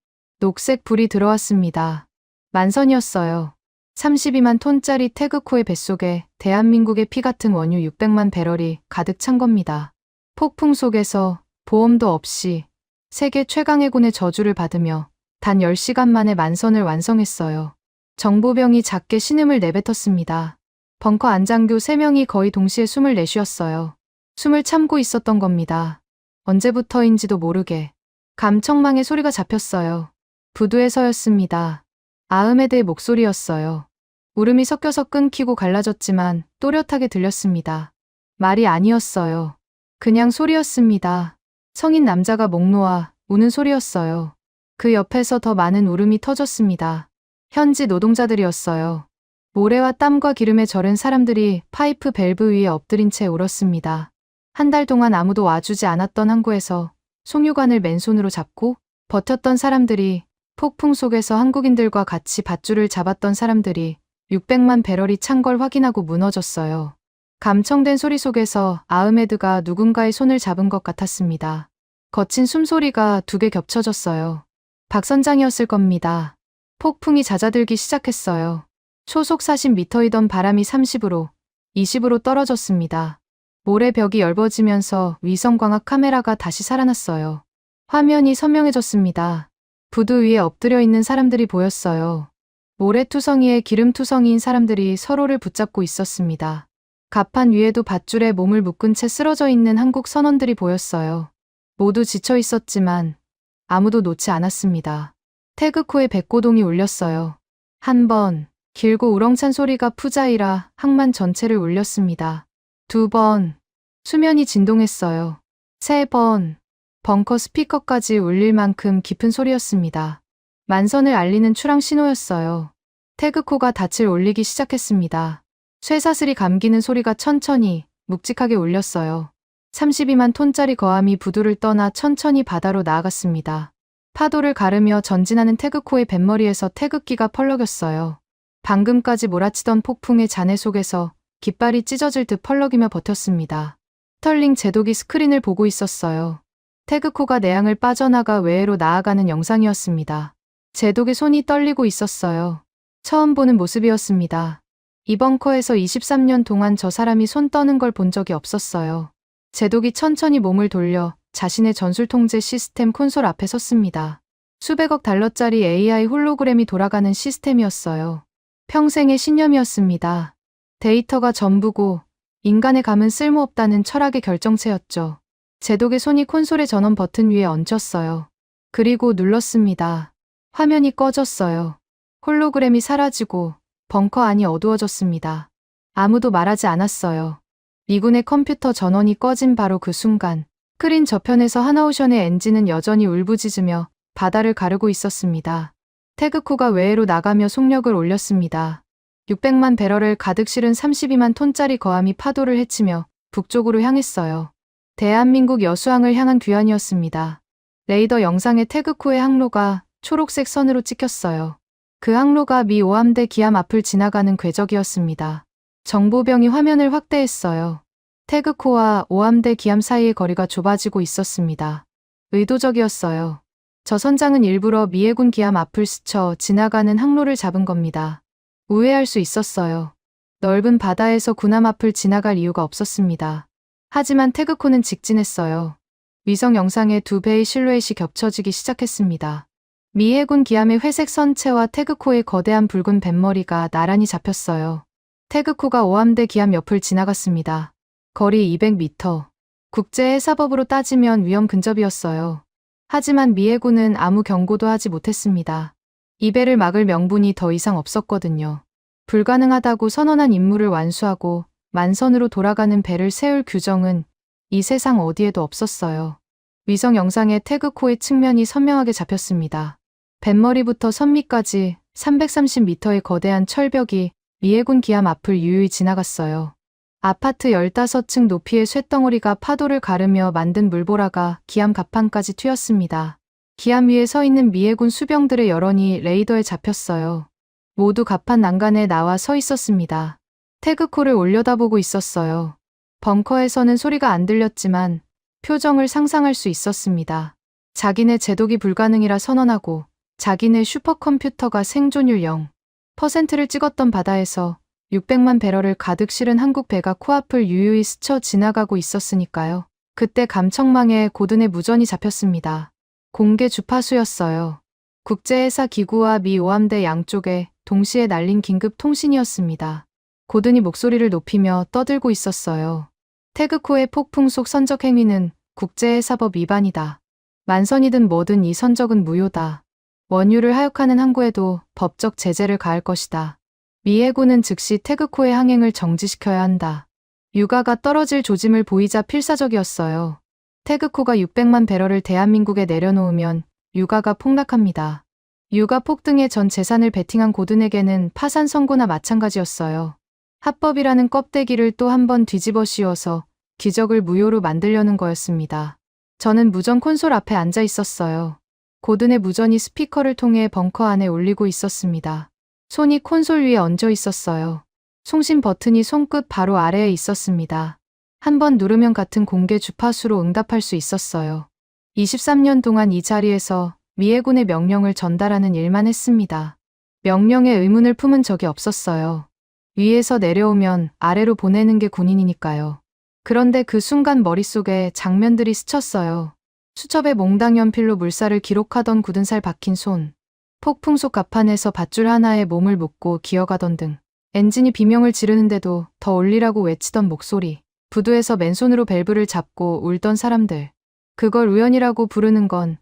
녹색 불이 들어왔습니다. 만선이었어요. 32만 톤짜리 태그코의 뱃속에 대한민국의 피 같은 원유 600만 배럴이 가득 찬 겁니다. 폭풍 속에서 보험도 없이 세계 최강해군의 저주를 받으며 단 10시간 만에 만선을 완성했어요. 정보병이 작게 신음을 내뱉었습니다. 벙커 안장교 3명이 거의 동시에 숨을 내쉬었어요. 숨을 참고 있었던 겁니다. 언제부터인지도 모르게 감청망의 소리가 잡혔어요. 부두에서였습니다. 아흐메드의 목소리였어요. 울음이 섞여서 끊기고 갈라졌지만 또렷하게 들렸습니다. 말이 아니었어요. 그냥 소리였습니다. 성인 남자가 목 놓아 우는 소리였어요. 그 옆에서 더 많은 울음이 터졌습니다. 현지 노동자들이었어요. 모래와 땀과 기름에 절은 사람들이 파이프 밸브 위에 엎드린 채 울었습니다. 한 달 동안 아무도 와주지 않았던 항구에서 송유관을 맨손으로 잡고 버텼던 사람들이, 폭풍 속에서 한국인들과 같이 밧줄을 잡았던 사람들이 600만 배럴이 찬 걸 확인하고 무너졌어요. 감청된 소리 속에서 아흐메드가 누군가의 손을 잡은 것 같았습니다. 거친 숨소리가 2개 겹쳐졌어요. 박 선장이었을 겁니다. 폭풍이 잦아들기 시작했어요. 초속 40m이던 바람이 30으로, 20으로 떨어졌습니다. 모래벽이 엷어지면서 위성광학 카메라가 다시 살아났어요. 화면이 선명해졌습니다. 부두 위에 엎드려 있는 사람들이 보였어요. 모래투성이에 기름투성이인 사람들이 서로를 붙잡고 있었습니다. 갑판 위에도 밧줄에 몸을 묶은 채 쓰러져 있는 한국 선원들이 보였어요. 모두 지쳐 있었지만 아무도 놓지 않았습니다. 태그코의 백고동이 울렸어요. 한 번, 길고 우렁찬 소리가 푸자이라 항만 전체를 울렸습니다. 2번, 수면이 진동했어요. 3번, 벙커 스피커까지 울릴 만큼 깊은 소리였습니다. 만선을 알리는 출항 신호였어요. 태그코가 닻을 올리기 시작했습니다. 쇠사슬이 감기는 소리가 천천히, 묵직하게 울렸어요. 32만 톤짜리 거함이 부두를 떠나 천천히 바다로 나아갔습니다. 파도를 가르며 전진하는 태그코의 뱃머리에서 태극기가 펄럭였어요. 방금까지 몰아치던 폭풍의 잔해 속에서 깃발이 찢어질 듯 펄럭이며 버텼습니다. 스털링 제독이 스크린을 보고 있었어요. 태그코가 내항을 빠져나가 외해로 나아가는 영상이었습니다. 제독의 손이 떨리고 있었어요. 처음 보는 모습이었습니다. 이 벙커에서 23년 동안 저 사람이 손 떠는 걸 본 적이 없었어요. 제독이 천천히 몸을 돌려 자신의 전술 통제 시스템 콘솔 앞에 섰습니다. 수백억 달러짜리 AI 홀로그램이 돌아가는 시스템이었어요. 평생의 신념이었습니다. 데이터가 전부고 인간의 감은 쓸모없다는 철학의 결정체였죠. 제독의 손이 콘솔의 전원 버튼 위에 얹혔어요. 그리고 눌렀습니다. 화면이 꺼졌어요. 홀로그램이 사라지고 벙커 안이 어두워졌습니다. 아무도 말하지 않았어요. 미군의 컴퓨터 전원이 꺼진 바로 그 순간, 스크린 저편에서 하나오션의 엔진은 여전히 울부짖으며 바다를 가르고 있었습니다. 태그코가 외해로 나가며 속력을 올렸습니다. 600만 배럴을 가득 실은 32만 톤짜리 거함이 파도를 헤치며 북쪽으로 향했어요. 대한민국 여수항을 향한 귀환이었습니다. 레이더 영상에 태그코의 항로가 초록색 선으로 찍혔어요. 그 항로가 미 오함대 기함 앞을 지나가는 궤적이었습니다. 정보병이 화면을 확대했어요. 태그코와 오함대 기함 사이의 거리가 좁아지고 있었습니다. 의도적이었어요. 저 선장은 일부러 미 해군 기함 앞을 스쳐 지나가는 항로를 잡은 겁니다. 우회할 수 있었어요. 넓은 바다에서 군함 앞을 지나갈 이유가 없었습니다. 하지만 태그코는 직진했어요. 위성 영상에 2배의 실루엣이 겹쳐지기 시작했습니다. 미 해군 기함의 회색 선체와 태그코의 거대한 붉은 뱃머리가 나란히 잡혔어요. 태그코가 오함대 기함 옆을 지나갔습니다. 거리 200m. 국제해사법으로 따지면 위험 근접이었어요. 하지만 미 해군은 아무 경고도 하지 못했습니다. 이 배를 막을 명분이 더 이상 없었거든요. 불가능하다고 선언한 임무를 완수하고 만선으로 돌아가는 배를 세울 규정은 이 세상 어디에도 없었어요. 위성 영상에 태그코의 측면이 선명하게 잡혔습니다. 뱃머리부터 선미까지 330m의 거대한 철벽이 미해군 기암 앞을 유유히 지나갔어요. 아파트 15층 높이의 쇳덩어리가 파도를 가르며 만든 물보라가 기암 갑판까지 튀었습니다. 기암 위에 서 있는 미해군 수병들의 여론이 레이더에 잡혔어요. 모두 갑판 난간에 나와 서 있었습니다. 태그코를 올려다보고 있었어요. 벙커에서는 소리가 안 들렸지만 표정을 상상할 수 있었습니다. 자기네 제독이 불가능이라 선언하고 자기네 슈퍼컴퓨터가 생존율 0%를 찍었던 바다에서 600만 배럴을 가득 실은 한국 배가 코앞을 유유히 스쳐 지나가고 있었으니까요. 그때 감청망에 고든의 무전이 잡혔습니다. 공개 주파수였어요. 국제해사 기구와 미 오함대 양쪽에 동시에 날린 긴급 통신이었습니다. 고든이 목소리를 높이며 떠들고 있었어요. 태그코의 폭풍 속 선적 행위는 국제해사법 위반이다. 만선이든 뭐든 이 선적은 무효다. 원유를 하역하는 항구에도 법적 제재를 가할 것이다. 미해군은 즉시 태그코의 항행을 정지시켜야 한다. 유가가 떨어질 조짐을 보이자 필사적이었어요. 태그코가 600만 배럴을 대한민국에 내려놓으면 유가가 폭락합니다. 유가 폭등에 전 재산을 베팅한 고든에게는 파산 선고나 마찬가지였어요. 합법이라는 껍데기를 또 한 번 뒤집어 씌워서 기적을 무효로 만들려는 거였습니다. 저는 무전 콘솔 앞에 앉아 있었어요. 고든의 무전이 스피커를 통해 벙커 안에 울리고 있었습니다. 손이 콘솔 위에 얹어 있었어요. 송신 버튼이 손끝 바로 아래에 있었습니다. 한 번 누르면 같은 공개 주파수로 응답할 수 있었어요. 23년 동안 이 자리에서 미해군의 명령을 전달하는 일만 했습니다. 명령에 의문을 품은 적이 없었어요. 위에서 내려오면 아래로 보내는 게 군인이니까요. 그런데 그 순간 머릿속에 장면들이 스쳤어요. 수첩에 몽당 연필로 물살을 기록하던 굳은 살 박힌 손, 폭풍 속 갑판에서 밧줄 하나에 몸을 묶고 기어가던 등, 엔진이 비명을 지르는데도 더 올리라고 외치던 목소리, 부두에서 맨손으로 밸브를 잡고 울던 사람들. 그걸 우연이라고 부르는 건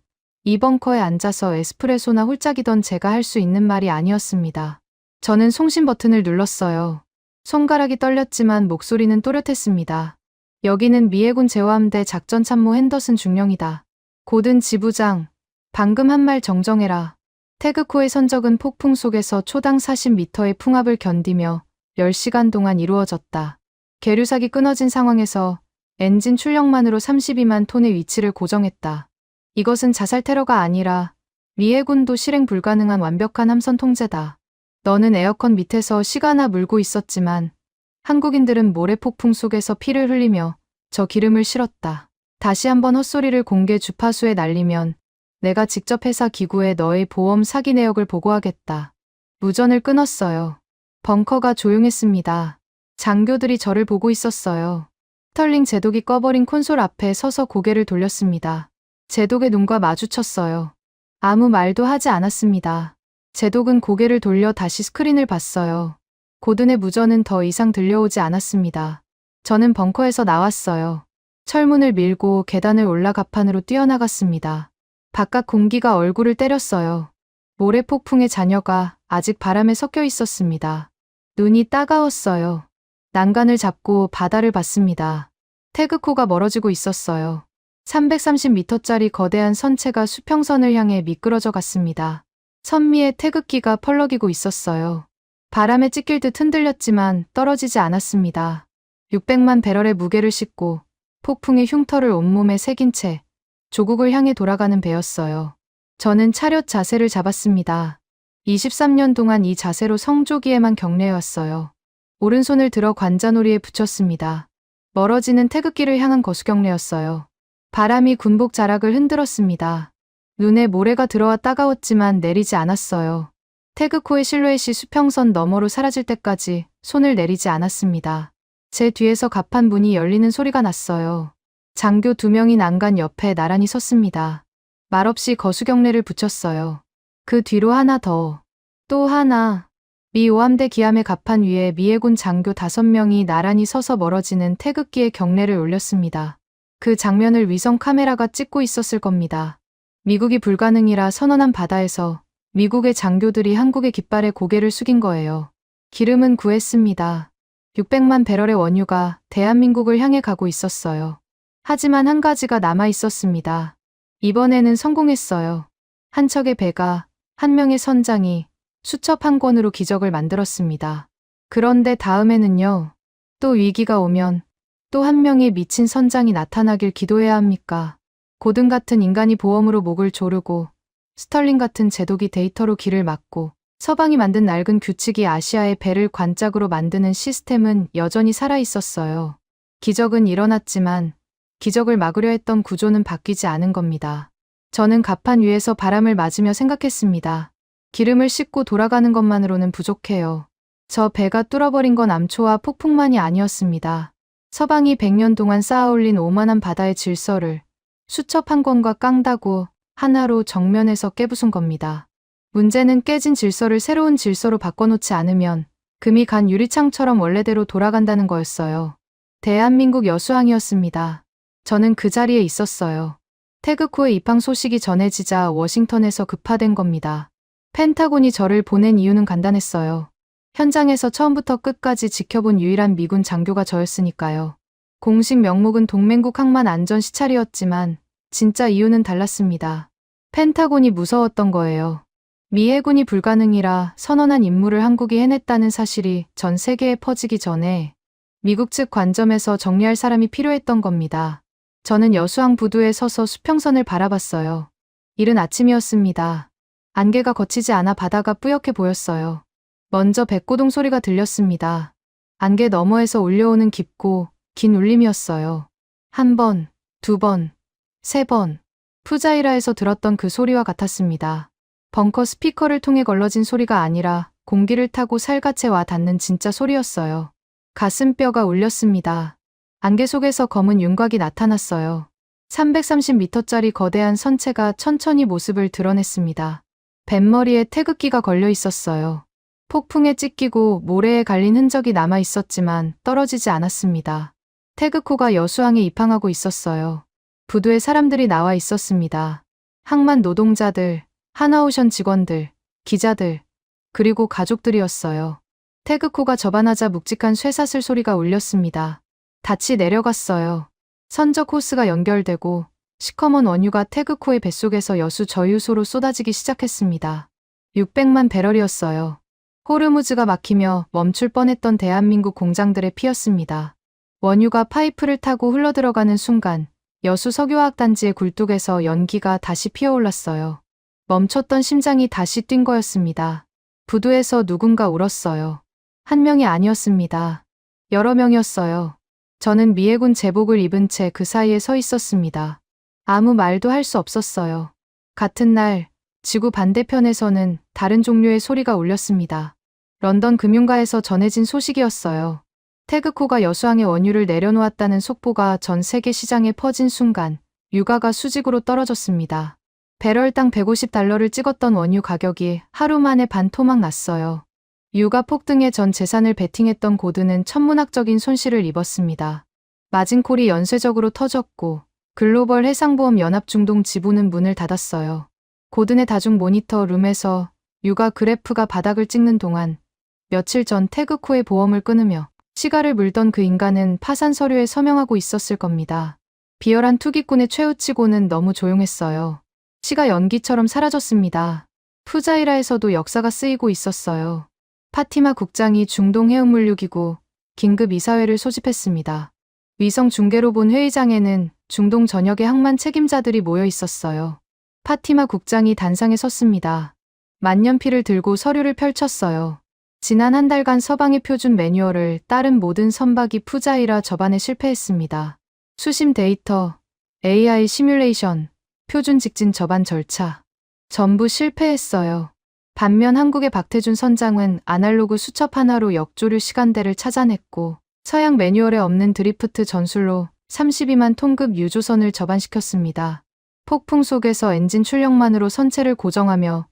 이 벙커에 앉아서 에스프레소나 홀짝이던 제가 할 수 있는 말이 아니었습니다. 저는 송신 버튼을 눌렀어요. 손가락이 떨렸지만 목소리는 또렷했습니다. 여기는 미해군 제호함대 작전참모 핸더슨 중령이다. 고든 지부장, 방금 한 말 정정해라. 태그코의 선적은 폭풍 속에서 초당 40m의 풍압을 견디며 10시간 동안 이루어졌다. 계류삭이 끊어진 상황에서 엔진 출력만으로 32만 톤의 위치를 고정했다. 이것은 자살 테러가 아니라 미해군도 실행 불가능한 완벽한 함선 통제다. 너는 에어컨 밑에서 시가나 물고 있었지만 한국인들은 모래폭풍 속에서 피를 흘리며 저 기름을 실었다. 다시 한번 헛소리를 공개 주파수에 날리면 내가 직접 회사 기구에 너의 보험 사기 내역을 보고하겠다. 무전을 끊었어요. 벙커가 조용했습니다. 장교들이 저를 보고 있었어요. 스털링 제독이 꺼버린 콘솔 앞에 서서 고개를 돌렸습니다. 제독의 눈과 마주쳤어요. 아무 말도 하지 않았습니다. 제독은 고개를 돌려 다시 스크린을 봤어요. 고든의 무전은 더 이상 들려오지 않았습니다. 저는 벙커에서 나왔어요. 철문을 밀고 계단을 올라 갑판으로 뛰어나갔습니다. 바깥 공기가 얼굴을 때렸어요. 모래폭풍의 잔여가 아직 바람에 섞여 있었습니다. 눈이 따가웠어요. 난간을 잡고 바다를 봤습니다. 태그코가 멀어지고 있었어요. 330m짜리 거대한 선체가 수평선을 향해 미끄러져 갔습니다. 선미의 태극기가 펄럭이고 있었어요. 바람에 찢길 듯 흔들렸지만 떨어지지 않았습니다. 600만 배럴의 무게를 싣고 폭풍의 흉터를 온몸에 새긴 채 조국을 향해 돌아가는 배였어요. 저는 차렷 자세를 잡았습니다. 23년 동안 이 자세로 성조기에만 경례해왔어요. 오른손을 들어 관자놀이에 붙였습니다. 멀어지는 태극기를 향한 거수경례였어요. 바람이 군복 자락을 흔들었습니다. 눈에 모래가 들어와 따가웠지만 내리지 않았어요. 태그코의 실루엣이 수평선 너머로 사라질 때까지 손을 내리지 않았습니다. 제 뒤에서 갑판 문이 열리는 소리가 났어요. 장교 2명이 난간 옆에 나란히 섰습니다. 말없이 거수경례를 붙였어요. 그 뒤로 하나 더. 또 하나. 미 오함대 기암의 갑판 위에 미해군 장교 5명이 나란히 서서 멀어지는 태극기의 경례를 올렸습니다. 그 장면을 위성 카메라가 찍고 있었을 겁니다. 미국이 불가능이라 선언한 바다에서 미국의 장교들이 한국의 깃발에 고개를 숙인 거예요. 기름은 구했습니다. 600만 배럴의 원유가 대한민국을 향해 가고 있었어요. 하지만 한 가지가 남아 있었습니다. 이번에는 성공했어요. 한 척의 배가, 한 명의 선장이 수첩 한 권으로 기적을 만들었습니다. 그런데 다음에는요. 또 위기가 오면 또 한 명의 미친 선장이 나타나길 기도해야 합니까? 고든 같은 인간이 보험으로 목을 조르고 스털링 같은 제독이 데이터로 길을 막고 서방이 만든 낡은 규칙이 아시아의 배를 관짝으로 만드는 시스템은 여전히 살아있었어요. 기적은 일어났지만 기적을 막으려 했던 구조는 바뀌지 않은 겁니다. 저는 갑판 위에서 바람을 맞으며 생각했습니다. 기름을 싣고 돌아가는 것만으로는 부족해요. 저 배가 뚫어버린 건 암초와 폭풍만이 아니었습니다. 서방이 100년 동안 쌓아올린 오만한 바다의 질서를 수첩 한 권과 깡다구 하나로 정면에서 깨부순 겁니다. 문제는 깨진 질서를 새로운 질서로 바꿔놓지 않으면 금이 간 유리창처럼 원래대로 돌아간다는 거였어요. 대한민국 여수항이었습니다. 저는 그 자리에 있었어요. 태극호의 입항 소식이 전해지자 워싱턴에서 급파된 겁니다. 펜타곤이 저를 보낸 이유는 간단했어요. 현장에서 처음부터 끝까지 지켜본 유일한 미군 장교가 저였으니까요. 공식 명목은 동맹국 항만 안전 시찰이었지만 진짜 이유는 달랐습니다. 펜타곤이 무서웠던 거예요. 미 해군이 불가능이라 선언한 임무를 한국이 해냈다는 사실이 전 세계에 퍼지기 전에 미국 측 관점에서 정리할 사람이 필요했던 겁니다. 저는 여수항 부두에 서서 수평선을 바라봤어요. 이른 아침이었습니다. 안개가 거치지 않아 바다가 뿌옇게 보였어요. 먼저 백고동 소리가 들렸습니다. 안개 너머에서 울려오는 깊고 긴 울림이었어요. 한 번, 두 번, 세 번. 푸자이라에서 들었던 그 소리와 같았습니다. 벙커 스피커를 통해 걸러진 소리가 아니라 공기를 타고 살갗에 와 닿는 진짜 소리였어요. 가슴뼈가 울렸습니다. 안개 속에서 검은 윤곽이 나타났어요. 330m짜리 거대한 선체가 천천히 모습을 드러냈습니다. 뱃머리에 태극기가 걸려 있었어요. 폭풍에 찢기고 모래에 갈린 흔적이 남아 있었지만 떨어지지 않았습니다. 태극호가 여수항에 입항하고 있었어요. 부두에 사람들이 나와 있었습니다. 항만 노동자들, 하나오션 직원들, 기자들, 그리고 가족들이었어요. 태극호가 접안하자 묵직한 쇠사슬 소리가 울렸습니다. 닻이 내려갔어요. 선적 호스가 연결되고 시커먼 원유가 태극호의 뱃속에서 여수 저유소로 쏟아지기 시작했습니다. 600만 배럴이었어요. 호르무즈가 막히며 멈출 뻔했던 대한민국 공장들의 피였습니다. 원유가 파이프를 타고 흘러들어가는 순간 여수 석유화학단지의 굴뚝에서 연기가 다시 피어올랐어요. 멈췄던 심장이 다시 뛴 거였습니다. 부두에서 누군가 울었어요. 한 명이 아니었습니다. 여러 명이었어요. 저는 미해군 제복을 입은 채 그 사이에 서 있었습니다. 아무 말도 할 수 없었어요. 같은 날 지구 반대편에서는 다른 종류의 소리가 울렸습니다. 런던 금융가에서 전해진 소식이었어요. 태극호가 여수항에 원유를 내려놓았다는 속보가 전 세계 시장에 퍼진 순간 유가가 수직으로 떨어졌습니다. 배럴당 150달러를 찍었던 원유 가격이 하루 만에 반토막 났어요. 유가 폭등에 전 재산을 베팅했던 고든은 천문학적인 손실을 입었습니다. 마진콜이 연쇄적으로 터졌고 글로벌 해상보험 연합 중동 지부는 문을 닫았어요. 고든의 다중 모니터 룸에서 유가 그래프가 바닥을 찍는 동안 며칠 전 태극호의 보험을 끊으며 시가를 물던 그 인간은 파산 서류에 서명하고 있었을 겁니다. 비열한 투기꾼의 최후치고는 너무 조용했어요. 시가 연기처럼 사라졌습니다. 푸자이라에서도 역사가 쓰이고 있었어요. 파티마 국장이 중동 해운물류기구 긴급 이사회를 소집했습니다. 위성 중계로 본 회의장에는 중동 전역의 항만 책임자들이 모여 있었어요. 파티마 국장이 단상에 섰습니다. 만년필을 들고 서류를 펼쳤어요. 지난 한 달간 서방의 표준 매뉴얼을 따른 모든 선박이 푸자이라 접안에 실패했습니다. 수심 데이터, AI 시뮬레이션, 표준 직진 접안 절차. 전부 실패했어요. 반면 한국의 박태준 선장은 아날로그 수첩 하나로 역조류 시간대를 찾아냈고 서양 매뉴얼에 없는 드리프트 전술로 32만 톤급 유조선을 접안시켰습니다. 폭풍 속에서 엔진 출력만으로 선체를 고정하며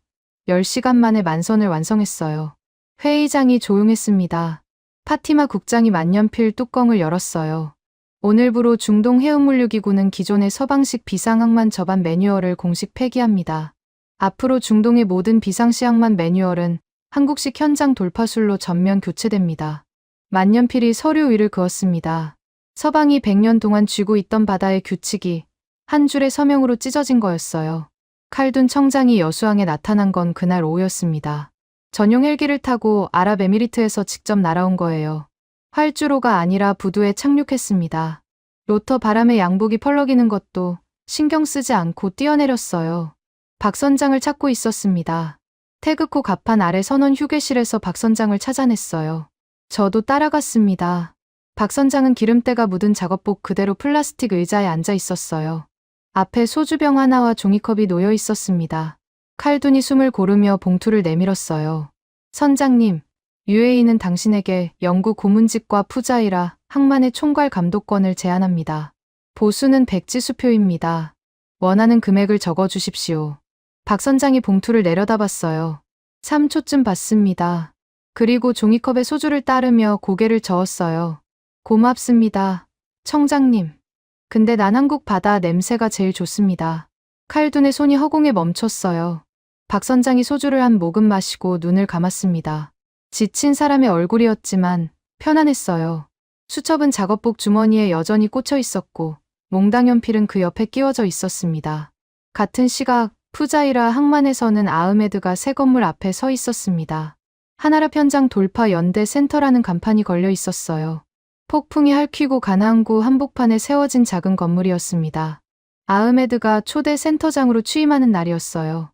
10시간 만에 만선을 완성했어요. 회의장이 조용했습니다. 파티마 국장이 만년필 뚜껑을 열었어요. 오늘부로 중동 해운물류기구는 기존의 서방식 비상항만 접안 매뉴얼을 공식 폐기합니다. 앞으로 중동의 모든 비상시 항만 매뉴얼은 한국식 현장 돌파술로 전면 교체됩니다. 만년필이 서류 위를 그었습니다. 서방이 100년 동안 쥐고 있던 바다의 규칙이 한 줄의 서명으로 찢어진 거였어요. 칼둔 청장이 여수항에 나타난 건 그날 오후였습니다. 전용 헬기를 타고 아랍에미리트에서 직접 날아온 거예요. 활주로가 아니라 부두에 착륙했습니다. 로터 바람에 양복이 펄럭이는 것도 신경 쓰지 않고 뛰어내렸어요. 박 선장을 찾고 있었습니다. 태극호 갑판 아래 선원 휴게실에서 박 선장을 찾아냈어요. 저도 따라갔습니다. 박 선장은 기름때가 묻은 작업복 그대로 플라스틱 의자에 앉아 있었어요. 앞에 소주병 하나와 종이컵이 놓여 있었습니다. 칼둔이 숨을 고르며 봉투를 내밀었어요. 선장님, UAE는 당신에게 영구 고문직과 푸자이라 항만의 총괄 감독권을 제안합니다. 보수는 백지수표입니다. 원하는 금액을 적어주십시오. 박 선장이 봉투를 내려다봤어요. 3초쯤 봤습니다. 그리고 종이컵에 소주를 따르며 고개를 저었어요. 고맙습니다. 청장님. 근데 난 한국 바다 냄새가 제일 좋습니다. 칼둔의 손이 허공에 멈췄어요. 박 선장이 소주를 한 모금 마시고 눈을 감았습니다. 지친 사람의 얼굴이었지만 편안했어요. 수첩은 작업복 주머니에 여전히 꽂혀 있었고 몽당 연필은 그 옆에 끼워져 있었습니다. 같은 시각 푸자이라 항만에서는 아흐메드가 새 건물 앞에 서 있었습니다. 하나랍 현장 돌파 연대 센터라는 간판이 걸려 있었어요. 폭풍이 핥히고 가나안구 한복판에 세워진 작은 건물이었습니다. 아흐메드가 초대 센터장으로 취임하는 날이었어요.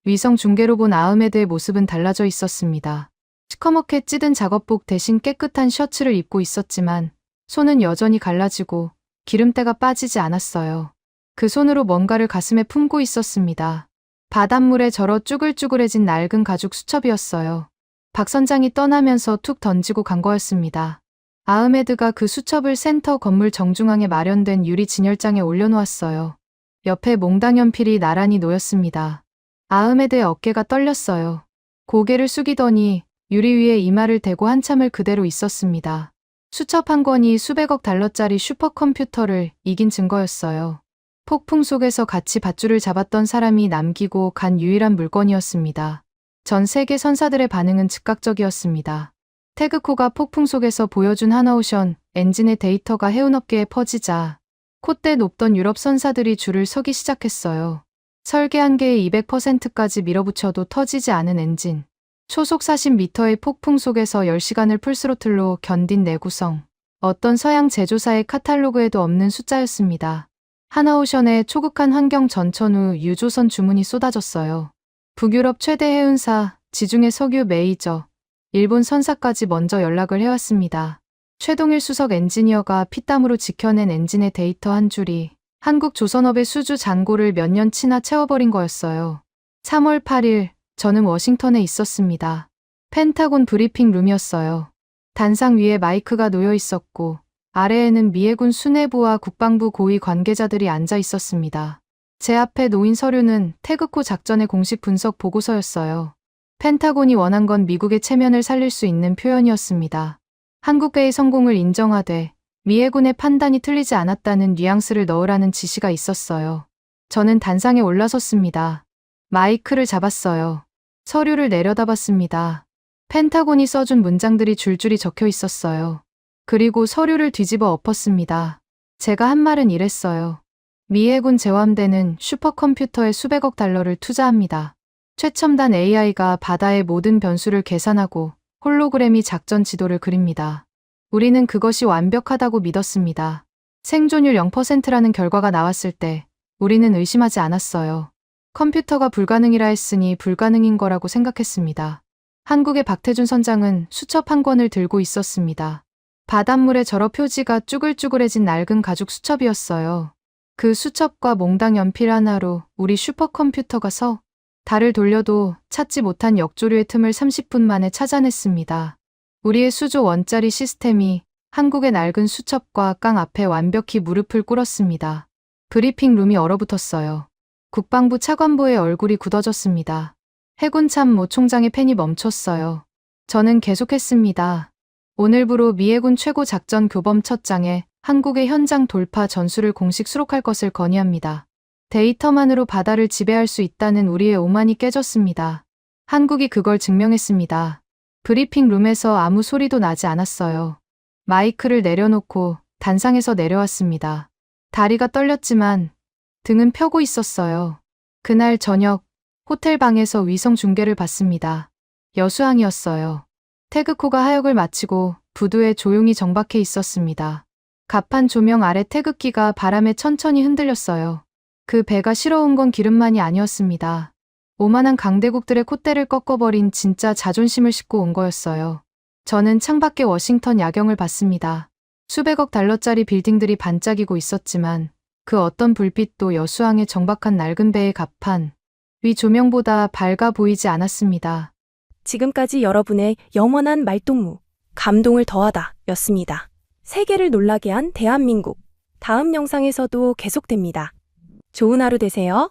위성 중계로 본 아흐메드의 모습은 달라져 있었습니다. 시커멓게 찌든 작업복 대신 깨끗한 셔츠를 입고 있었지만 손은 여전히 갈라지고 기름때가 빠지지 않았어요. 그 손으로 뭔가를 가슴에 품고 있었습니다. 바닷물에 절어 쭈글쭈글해진 낡은 가죽 수첩이었어요. 박 선장이 떠나면서 툭 던지고 간 거였습니다. 아흐메드가 그 수첩을 센터 건물 정중앙에 마련된 유리 진열장에 올려놓았어요. 옆에 몽당 연필이 나란히 놓였습니다. 아흐메드의 어깨가 떨렸어요. 고개를 숙이더니 유리 위에 이마를 대고 한참을 그대로 있었습니다. 수첩 한 권이 수백억 달러짜리 슈퍼컴퓨터를 이긴 증거였어요. 폭풍 속에서 같이 밧줄을 잡았던 사람이 남기고 간 유일한 물건이었습니다. 전 세계 선사들의 반응은 즉각적이었습니다. 태그코가 폭풍 속에서 보여준 하나오션 엔진의 데이터가 해운업계에 퍼지자 콧대 높던 유럽 선사들이 줄을 서기 시작했어요. 설계 한계의 200%까지 밀어붙여도 터지지 않은 엔진. 초속 40m의 폭풍 속에서 10시간을 풀스로틀로 견딘 내구성. 어떤 서양 제조사의 카탈로그에도 없는 숫자였습니다. 하나오션의 초극한 환경 전천 후 유조선 주문이 쏟아졌어요. 북유럽 최대 해운사, 지중해 석유 메이저, 일본 선사까지 먼저 연락을 해왔습니다. 최동일 수석 엔지니어가 피땀으로 지켜낸 엔진의 데이터 한 줄이 한국 조선업의 수주 잔고를 몇 년치나 채워버린 거였어요. 3월 8일 저는 워싱턴에 있었습니다. 펜타곤 브리핑 룸이었어요. 단상 위에 마이크가 놓여 있었고 아래에는 미 해군 수뇌부와 국방부 고위 관계자들이 앉아 있었습니다. 제 앞에 놓인 서류는 태극호 작전의 공식 분석 보고서였어요. 펜타곤이 원한 건 미국의 체면을 살릴 수 있는 표현이었습니다. 한국의 성공을 인정하되 미 해군의 판단이 틀리지 않았다는 뉘앙스를 넣으라는 지시가 있었어요. 저는 단상에 올라섰습니다. 마이크를 잡았어요. 서류를 내려다봤습니다. 펜타곤이 써준 문장들이 줄줄이 적혀 있었어요. 그리고 서류를 뒤집어 엎었습니다. 제가 한 말은 이랬어요. 미 해군 제왕대는 슈퍼컴퓨터에 수백억 달러를 투자합니다. 최첨단 AI가 바다의 모든 변수를 계산하고 홀로그램이 작전 지도를 그립니다. 우리는 그것이 완벽하다고 믿었습니다. 생존율 0%라는 결과가 나왔을 때 우리는 의심하지 않았어요. 컴퓨터가 불가능이라 했으니 불가능인 거라고 생각했습니다. 한국의 박태준 선장은 수첩 한 권을 들고 있었습니다. 바닷물에 절어 표지가 쭈글쭈글해진 낡은 가죽 수첩이었어요. 그 수첩과 몽당 연필 하나로 우리 슈퍼컴퓨터가 서 달을 돌려도 찾지 못한 역조류의 틈을 30분 만에 찾아냈습니다. 우리의 수조 원짜리 시스템이 한국의 낡은 수첩과 깡 앞에 완벽히 무릎을 꿇었습니다. 브리핑 룸이 얼어붙었어요. 국방부 차관보의 얼굴이 굳어졌습니다. 해군 참모 총장의 펜이 멈췄어요. 저는 계속했습니다. 오늘부로 미 해군 최고 작전 교범 첫 장에 한국의 현장 돌파 전술을 공식 수록할 것을 건의합니다. 데이터만으로 바다를 지배할 수 있다는 우리의 오만이 깨졌습니다. 한국이 그걸 증명했습니다. 브리핑 룸에서 아무 소리도 나지 않았어요. 마이크를 내려놓고 단상에서 내려왔습니다. 다리가 떨렸지만 등은 펴고 있었어요. 그날 저녁 호텔 방에서 위성 중계를 봤습니다. 여수항이었어요. 태극호가 하역을 마치고 부두에 조용히 정박해 있었습니다. 갑판 조명 아래 태극기가 바람에 천천히 흔들렸어요. 그 배가 실어온 건 기름만이 아니었습니다. 오만한 강대국들의 콧대를 꺾어버린 진짜 자존심을 싣고 온 거였어요. 저는 창밖에 워싱턴 야경을 봤습니다. 수백억 달러짜리 빌딩들이 반짝이고 있었지만 그 어떤 불빛도 여수항에 정박한 낡은 배의 갑판 위 조명보다 밝아 보이지 않았습니다. 지금까지 여러분의 영원한 말동무, 감동을 더하다 였습니다. 세계를 놀라게 한 대한민국. 다음 영상에서도 계속됩니다. 좋은 하루 되세요.